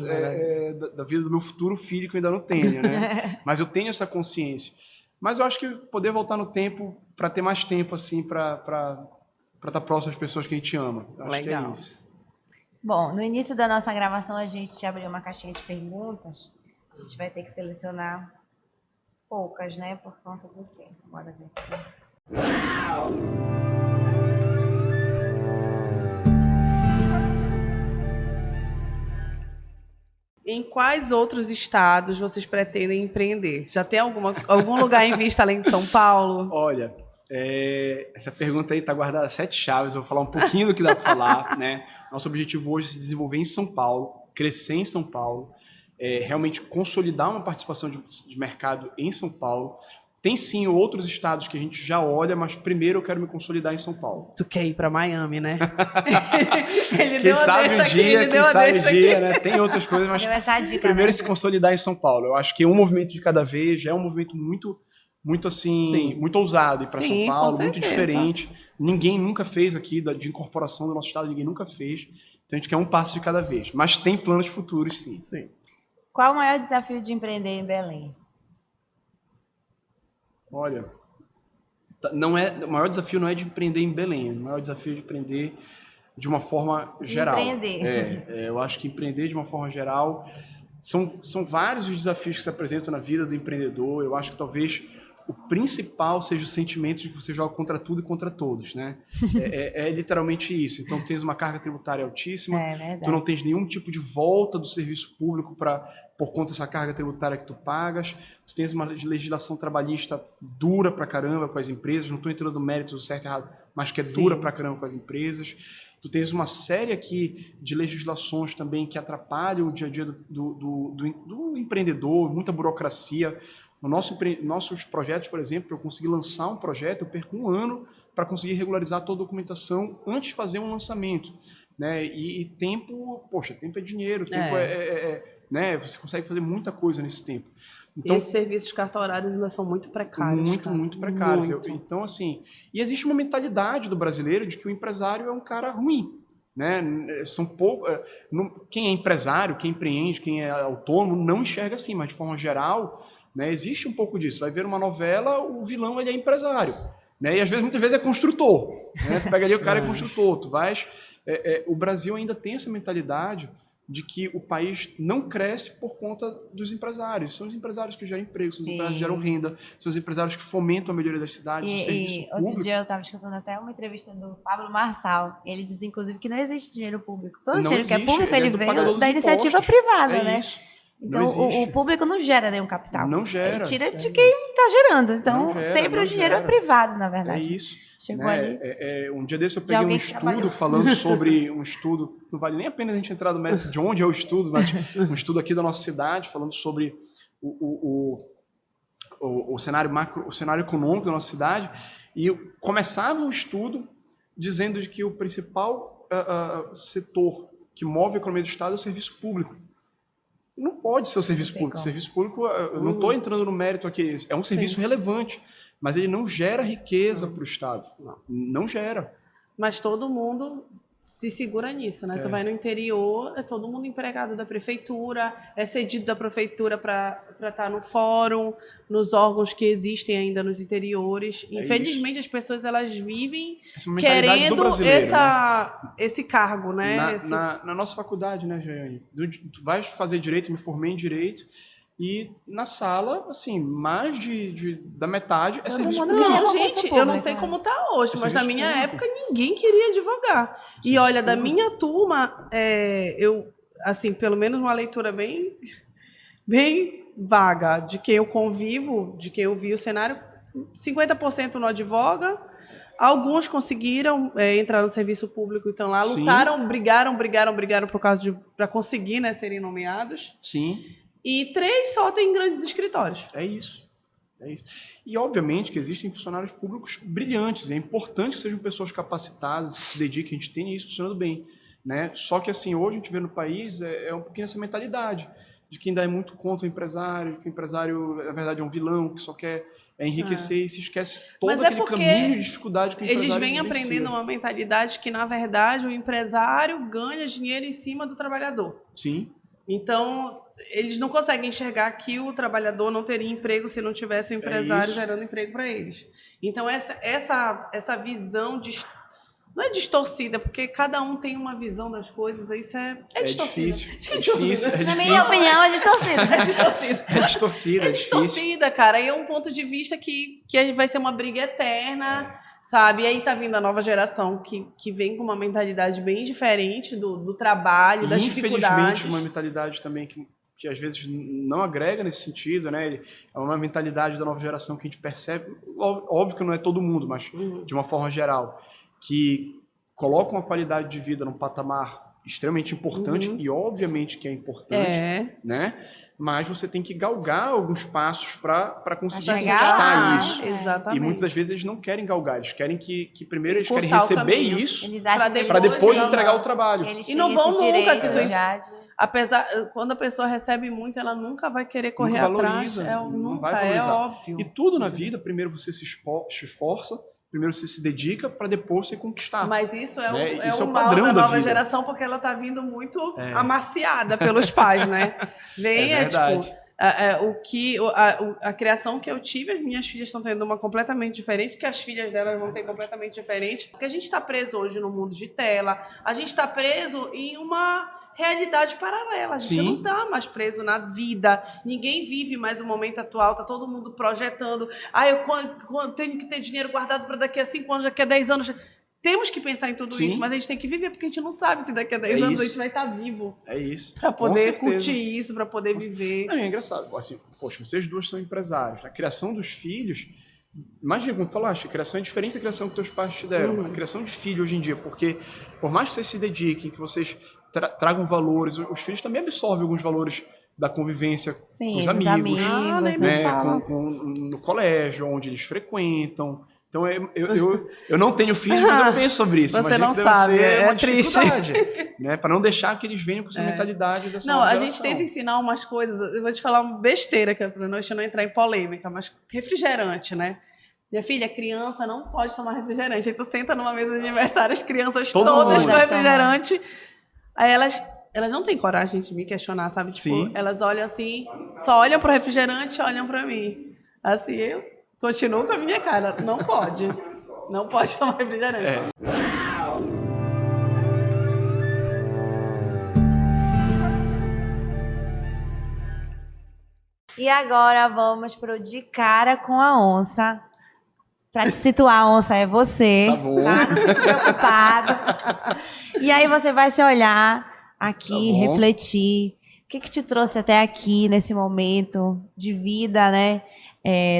da vida do meu futuro filho que eu ainda não tenho, né? Mas eu tenho essa consciência. Mas eu acho que poder voltar no tempo para ter mais tempo, assim, para estar próximo às pessoas que a gente ama. Eu acho que é isso. bom, no início da nossa gravação a gente abriu uma caixinha de perguntas. A gente vai ter que selecionar poucas, né? Por conta do tempo. Bora ver aqui. Em quais outros estados vocês pretendem empreender? Já tem algum lugar em vista além de São Paulo? Olha, essa pergunta aí está guardada 7 chaves. Eu vou falar um pouquinho do que dá para falar, né? Nosso objetivo hoje é se desenvolver em São Paulo, crescer em São Paulo, realmente consolidar uma participação de mercado em São Paulo. Tem sim outros estados que a gente já olha, mas primeiro eu quero me consolidar em São Paulo. Tu quer ir para Miami, né? Ele Quem deu uma sabe deixa um aqui, dia, ele quem deu uma sabe deixa um dia, aqui. né? Tem outras coisas, mas Deu essa dica, primeiro né? se consolidar em São Paulo. Eu acho que é um movimento de cada vez, é um movimento muito assim, Sim. muito ousado ir para São Sim, Paulo, com muito certeza. diferente. Ninguém nunca fez aqui, de incorporação do nosso estado, ninguém nunca fez. Então a gente quer um passo de cada vez. Mas tem planos futuros, sim. Sim. Qual o maior desafio de empreender em Belém? Olha, o maior desafio não é de empreender em Belém, o maior desafio é de empreender de uma forma geral. Empreender. Eu acho que empreender de uma forma geral são vários os desafios que se apresentam na vida do empreendedor. Eu acho que talvez o principal seja o sentimento de que você joga contra tudo e contra todos, né? É literalmente isso. Então, tu tens uma carga tributária altíssima, É verdade. tu não tens nenhum tipo de volta do serviço público por conta dessa carga tributária que tu pagas, tu tens uma legislação trabalhista dura pra caramba com as empresas, não estou entrando no mérito do certo e errado, mas que é Sim. dura pra caramba com as empresas. Tu tens uma série aqui de legislações também que atrapalham o dia a dia do empreendedor, muita burocracia. Nossos projetos, por exemplo, para eu conseguir lançar um projeto, eu perco 1 ano para conseguir regularizar toda a documentação antes de fazer um lançamento, né? E tempo é dinheiro, tempo né? Você consegue fazer muita coisa nesse tempo. Então, Esses serviços cartorários ainda são muito precários. muito precários. Muito. Então, assim, e existe uma mentalidade do brasileiro de que o empresário é um cara ruim, né? Quem é empresário, quem empreende, quem é autônomo, não enxerga assim, mas de forma geral, né? Existe um pouco disso. Vai ver uma novela, o vilão ele é empresário, né? E muitas vezes é construtor, né? Tu pega ali, o cara é construtor, tu vais... o Brasil ainda tem essa mentalidade de que o país não cresce por conta dos empresários. São os empresários que geram emprego, são os empresários que geram renda, são os empresários que fomentam a melhoria das cidades, o serviço público. Outro dia eu estava escutando até uma entrevista do Pablo Marçal. Ele diz, inclusive, que não existe dinheiro público. Todo dinheiro que é público, ele vem da iniciativa privada, né? Isso. Então, o público não gera nenhum capital. Não gera. Ele tira de quem está gerando. Então, sempre o dinheiro é privado, na verdade. É isso. Chegou ali. Um dia desse eu peguei um estudo falando sobre um estudo, não vale nem a pena a gente entrar no mérito de onde é o estudo, mas um estudo aqui da nossa cidade, falando sobre o cenário macro, o cenário econômico da nossa cidade, e começava o estudo dizendo de que o principal setor que move a economia do Estado é o serviço público. Não pode ser o serviço público. O serviço público, eu não estou entrando no mérito aqui, é um serviço relevante, mas ele não gera riqueza para o Estado. Não gera. Mas todo mundo se segura nisso, né? Tu vai no interior, é todo mundo empregado da prefeitura, é cedido da prefeitura para estar no fórum, nos órgãos que existem ainda nos interiores. Infelizmente, as pessoas elas vivem querendo esse cargo, né? Na nossa faculdade, né, Jaiane? Tu vais fazer direito, me formei em direito, e na sala, assim, mais da metade é serviço público. Não, gente, eu não sei como está hoje, mas na minha época ninguém queria advogar. E olha, da minha turma, eu, assim, pelo menos uma leitura bem vaga de quem eu convivo, de quem eu vi o cenário, 50% não advoga. Alguns conseguiram entrar no serviço público, então lá lutaram, brigaram por causa para conseguir, né, serem nomeados. Sim. E 3 só tem grandes escritórios. É isso. E, obviamente, que existem funcionários públicos brilhantes. É importante que sejam pessoas capacitadas, que se dediquem, a gente tenha isso funcionando bem, né? Só que, assim, hoje a gente vê no país um pouquinho essa mentalidade de que ainda é muito contra o empresário, que o empresário, na verdade, é um vilão, que só quer enriquecer e se esquece todo aquele caminho de dificuldade que o empresário eles vêm aprendendo uma mentalidade que, na verdade, o empresário ganha dinheiro em cima do trabalhador. Sim. Então, eles não conseguem enxergar que o trabalhador não teria emprego se não tivesse o empresário gerando emprego para eles. Então, essa visão não é distorcida, porque cada um tem uma visão das coisas, isso é distorcida. É difícil. Na minha opinião, é distorcida. É distorcida. É distorcida, cara. E é um ponto de vista que vai ser uma briga eterna, sabe? E aí tá vindo a nova geração que vem com uma mentalidade bem diferente do trabalho, das dificuldades. Infelizmente, uma mentalidade também que às vezes não agrega nesse sentido, né? É uma mentalidade da nova geração que a gente percebe, óbvio que não é todo mundo, mas de uma forma geral, que coloca uma qualidade de vida num patamar extremamente importante, e obviamente que é importante, né? Mas você tem que galgar alguns passos para conseguir conquistar isso. Exatamente. E muitas das vezes eles não querem galgar, eles querem que primeiro eles querem receber isso para depois entregar o trabalho. Eles e não vão nunca se apesar quando a pessoa recebe muito, ela nunca vai querer correr atrás. Não vai valorizar. É óbvio. E tudo na vida, primeiro você se esforça, primeiro você se dedica para depois você conquistar. Mas isso é isso o padrão mal da nova vida. geração, porque ela está vindo muito amaciada pelos pais, né? Verdade. A criação que eu tive, as minhas filhas estão tendo uma completamente diferente, que as filhas delas vão ter completamente diferente. Porque a gente está preso hoje no mundo de tela, a gente está preso em uma realidade paralela. A gente não está mais preso na vida. Ninguém vive mais o momento atual. Está todo mundo projetando. Eu tenho que ter dinheiro guardado para daqui a 5 anos, daqui a 10 anos. Temos que pensar em tudo isso, mas a gente tem que viver, porque a gente não sabe se daqui a 10 anos a gente vai estar vivo. É isso. Para poder curtir isso, para poder viver. Não, é engraçado. Assim, poxa, vocês duas são empresários. A criação dos filhos... Imagina, como tu falaste, a criação é diferente da criação que teus pais te deram. A criação de filho hoje em dia, porque por mais que vocês se dediquem, que vocês tragam valores, os filhos também absorvem alguns valores da convivência com os amigos, né, no colégio, onde eles frequentam. Então, eu não tenho filhos, mas eu penso sobre isso. Você não sabe, é triste. Né, para não deixar que eles venham com essa mentalidade dessa nova geração. A gente tenta ensinar umas coisas, eu vou te falar uma besteira, que é para nós não entrar em polêmica, mas refrigerante, né? Minha filha, criança não pode tomar refrigerante. Aí tu senta numa mesa de aniversário, as crianças todas com refrigerante. Aí elas elas não têm coragem de me questionar, sabe? Tipo, Sim. elas olham assim, só olham pro refrigerante, olham pra mim. Assim, eu continuo com a minha cara. Não pode. Não pode tomar refrigerante. E agora vamos pro De Cara com a Onça. Pra te situar, a onça é você. Tá bom. Tá? Não fique preocupado. E aí você vai se olhar aqui, Tá bom. refletir. O que te trouxe até aqui, nesse momento de vida, né?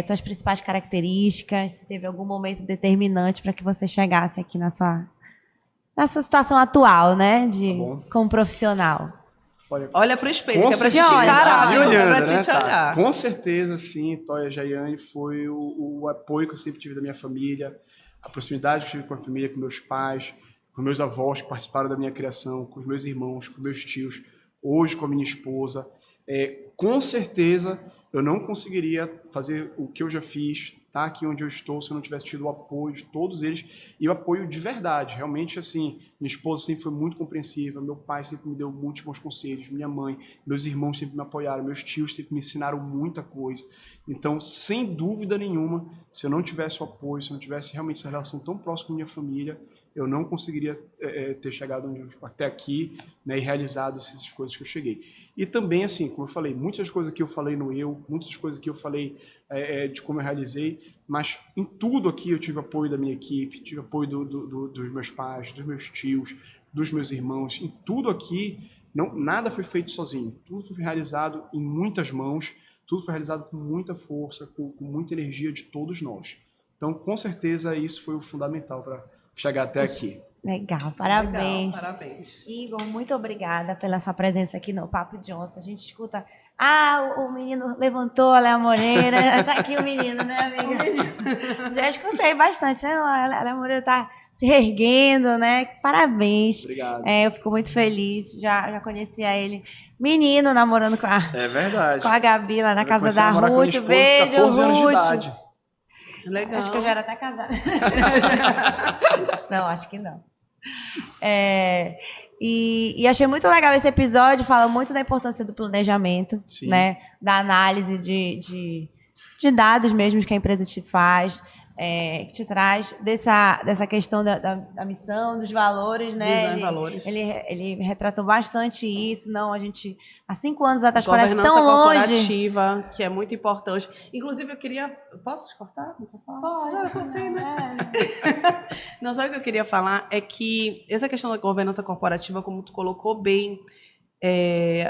Tuas principais características, se teve algum momento determinante para que você chegasse aqui na sua situação atual, né? Como profissional. Olha pro espelho, Com que é pra te certeza. encarar, viu? Olhando, É pra né? te olhar. Com certeza, sim, Toia Jaiane foi o apoio que eu sempre tive da minha família, a proximidade que eu tive com a família, com meus pais, com meus avós que participaram da minha criação, com os meus irmãos, com meus tios, hoje com a minha esposa. Com certeza eu não conseguiria fazer o que eu já fiz, tá aqui onde eu estou, se eu não tivesse tido o apoio de todos eles, e o apoio de verdade. Realmente, assim, minha esposa sempre foi muito compreensiva, meu pai sempre me deu muitos bons conselhos, minha mãe, meus irmãos sempre me apoiaram, meus tios sempre me ensinaram muita coisa. Então, sem dúvida nenhuma, se eu não tivesse o apoio, se eu não tivesse realmente essa relação tão próxima com minha família, eu não conseguiria ter chegado até aqui, né, e realizado essas coisas que eu cheguei. E também, assim, como eu falei, muitas coisas que eu falei no eu, muitas coisas que eu falei de como eu realizei, mas em tudo aqui eu tive apoio da minha equipe, tive apoio dos meus pais, dos meus tios, dos meus irmãos. Em tudo aqui, nada foi feito sozinho. Tudo foi realizado em muitas mãos, tudo foi realizado com muita força, com muita energia de todos nós. Então, com certeza, isso foi o fundamental para chegar até aqui. Legal, parabéns. Legal, parabéns. Igor, muito obrigada pela sua presença aqui no Papo de Onça. A gente escuta, o menino levantou, a Léa Moreira, tá aqui o menino, né, amiga? Já escutei bastante, né? A Léa Moreira tá se erguendo, né? Parabéns. Obrigado. Eu fico muito feliz, já conhecia ele. Menino namorando com verdade. Com a Gabi lá na casa da Ruth. Beijo, 14 anos de Ruth. idade. Legal. Acho que eu já era até casada. Não, acho que não. E achei muito legal esse episódio, fala muito da importância do planejamento, Sim. né? Da análise de dados mesmo que a empresa te faz, que te traz dessa questão da missão, dos valores, né? Visão e valores. Ele retratou bastante isso. Não, a gente, há 5 anos atrás, parece Governança tão longe. corporativa, que é muito importante. Inclusive, eu queria... Posso te cortar? Não tô falando? Pode. Já cortei, né? Não, sabe o que eu queria falar? É que essa questão da governança corporativa, como tu colocou bem,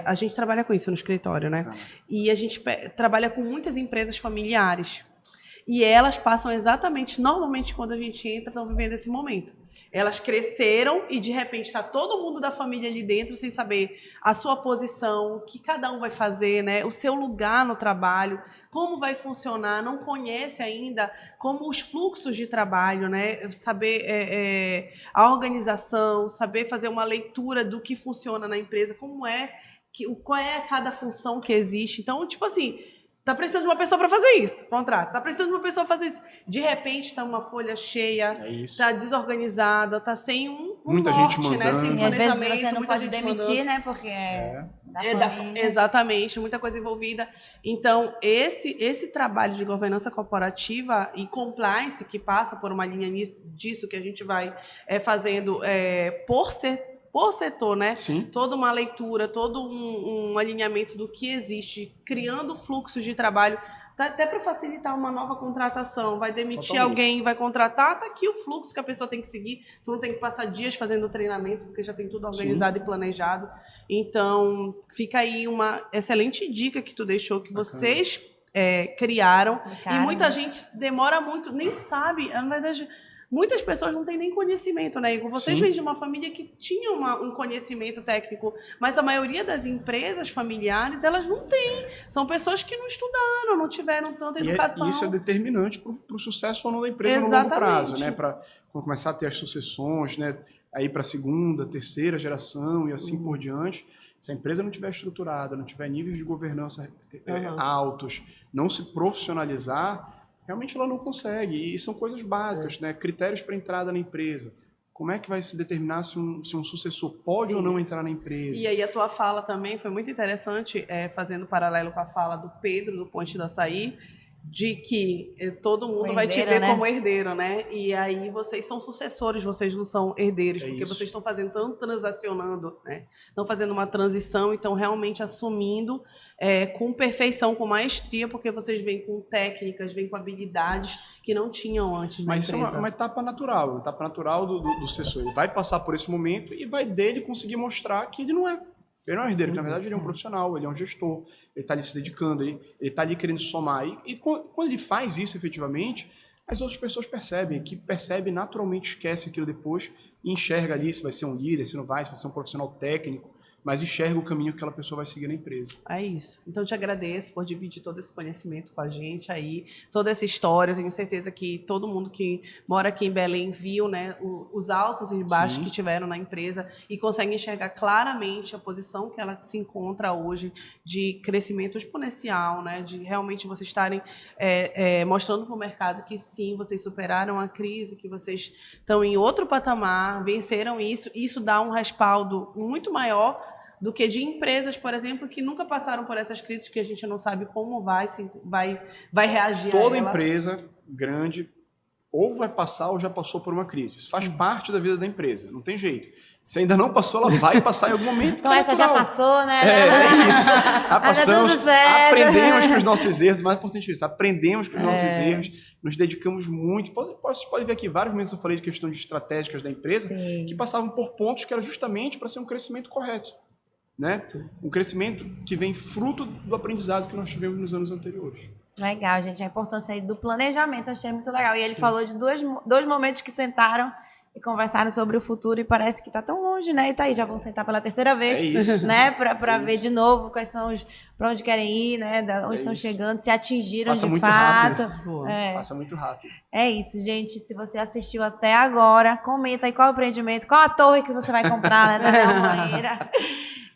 a gente trabalha com isso no escritório, né? E a gente trabalha com muitas empresas familiares. E elas passam exatamente, normalmente, quando a gente entra, estão vivendo esse momento. Elas cresceram e, de repente, está todo mundo da família ali dentro sem saber a sua posição, o que cada um vai fazer, né? O seu lugar no trabalho, como vai funcionar, não conhece ainda como os fluxos de trabalho, né? Saber a organização, saber fazer uma leitura do que funciona na empresa, qual é cada função que existe. Então, tipo assim... Tá precisando de uma pessoa para fazer isso, contrato. Tá precisando de uma pessoa para fazer isso. De repente tá uma folha cheia, tá desorganizada, tá sem muita norte, gente mandando. né? Sem E às vezes planejamento, você não muita pode gente demitir, mandando. né? Porque da família. Exatamente, muita coisa envolvida. Então, esse trabalho de governança corporativa e compliance, que passa por uma linha disso que a gente vai fazendo por setor, né? Sim. Toda uma leitura, todo um alinhamento do que existe, criando fluxos de trabalho, até para facilitar uma nova contratação. Vai demitir alguém, vai contratar, tá aqui o fluxo que a pessoa tem que seguir. Tu não tem que passar dias fazendo treinamento, porque já tem tudo organizado. Sim. E planejado. Então, fica aí uma excelente dica que tu deixou, que vocês criaram. E muita gente demora muito, nem sabe, na verdade... Muitas pessoas não têm nem conhecimento, né, Igor? Vocês vêm de uma família que tinha um conhecimento técnico, mas a maioria das empresas familiares, elas não têm. São pessoas que não estudaram, não tiveram tanta educação. E isso é determinante para o sucesso ou não da empresa no longo prazo, né? Para começar a ter as sucessões, né? Aí para a segunda, terceira geração e assim por diante. Se a empresa não estiver estruturada, não tiver níveis de governança altos, não se profissionalizar... Realmente ela não consegue, e são coisas básicas, né? Critérios para entrada na empresa, como é que vai se determinar se um sucessor pode ou não Isso. entrar na empresa? E aí a tua fala também foi muito interessante, fazendo paralelo com a fala do Pedro, do Ponte do Açaí, de que todo mundo vai te ver, né, como herdeiro, né? E aí vocês são sucessores, vocês não são herdeiros, porque isso. vocês estão fazendo, estão transacionando, né? Estão fazendo uma transição, então realmente assumindo com perfeição, com maestria, porque vocês vêm com técnicas, vêm com habilidades que não tinham antes na empresa. Mas isso é uma etapa natural do sucessor. Ele vai passar por esse momento e vai dele conseguir mostrar que ele não é. Ele não é um herdeiro, que na verdade ele é um profissional, ele é um gestor, ele está ali se dedicando, ele está ali querendo somar. E quando ele faz isso efetivamente, as outras pessoas percebem, que percebe naturalmente esquece aquilo depois e enxerga ali se vai ser um líder, se não vai, se vai ser um profissional técnico, mas enxerga o caminho que aquela pessoa vai seguir na empresa. É isso. Então, eu te agradeço por dividir todo esse conhecimento com a gente aí, toda essa história. Eu tenho certeza que todo mundo que mora aqui em Belém viu, né, os altos e baixos que tiveram na empresa e consegue enxergar claramente a posição que ela se encontra hoje de crescimento exponencial, né, de realmente vocês estarem mostrando para o mercado que sim, vocês superaram a crise, que vocês estão em outro patamar, venceram isso. Isso dá um respaldo muito maior do que de empresas, por exemplo, que nunca passaram por essas crises, que a gente não sabe como vai reagir a ela. Toda empresa grande ou vai passar ou já passou por uma crise. Isso faz parte da vida da empresa, não tem jeito. Se ainda não passou, ela vai passar em algum momento. Então essa já passou, né? É isso. Já passamos, tudo certo. aprendemos com os nossos erros, mais importante é isso, aprendemos com os nossos erros, nos dedicamos muito. Você pode ver aqui vários momentos eu falei de questão de estratégicas da empresa, que passavam por pontos que era justamente para ser um crescimento correto. Né? Um crescimento que vem fruto do aprendizado que nós tivemos nos anos anteriores. Legal, gente. A importância aí do planejamento, eu achei muito legal. E ele falou de dois momentos que sentaram e conversaram sobre o futuro e parece que está tão longe, né? E tá aí, já vão sentar pela terceira vez, né? Para ver de novo quais são para onde querem ir, né? Da onde estão chegando, se atingiram Passa de muito fato. Rápido. Passa muito rápido. É isso, gente. Se você assistiu até agora, comenta aí qual o empreendimento, qual a torre que você vai comprar, né? Da Léo Moreira.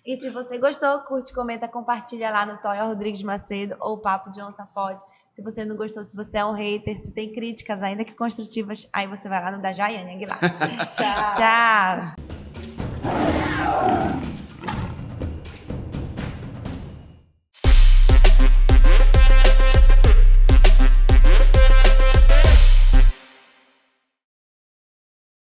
E se você gostou, curte, comenta, compartilha lá no Toia Rodrigues Macedo ou Papo de Onça Pode. Se você não gostou, se você é um hater, se tem críticas, ainda que construtivas, aí você vai lá no da Jaiane Aguilar. Tchau. Tchau.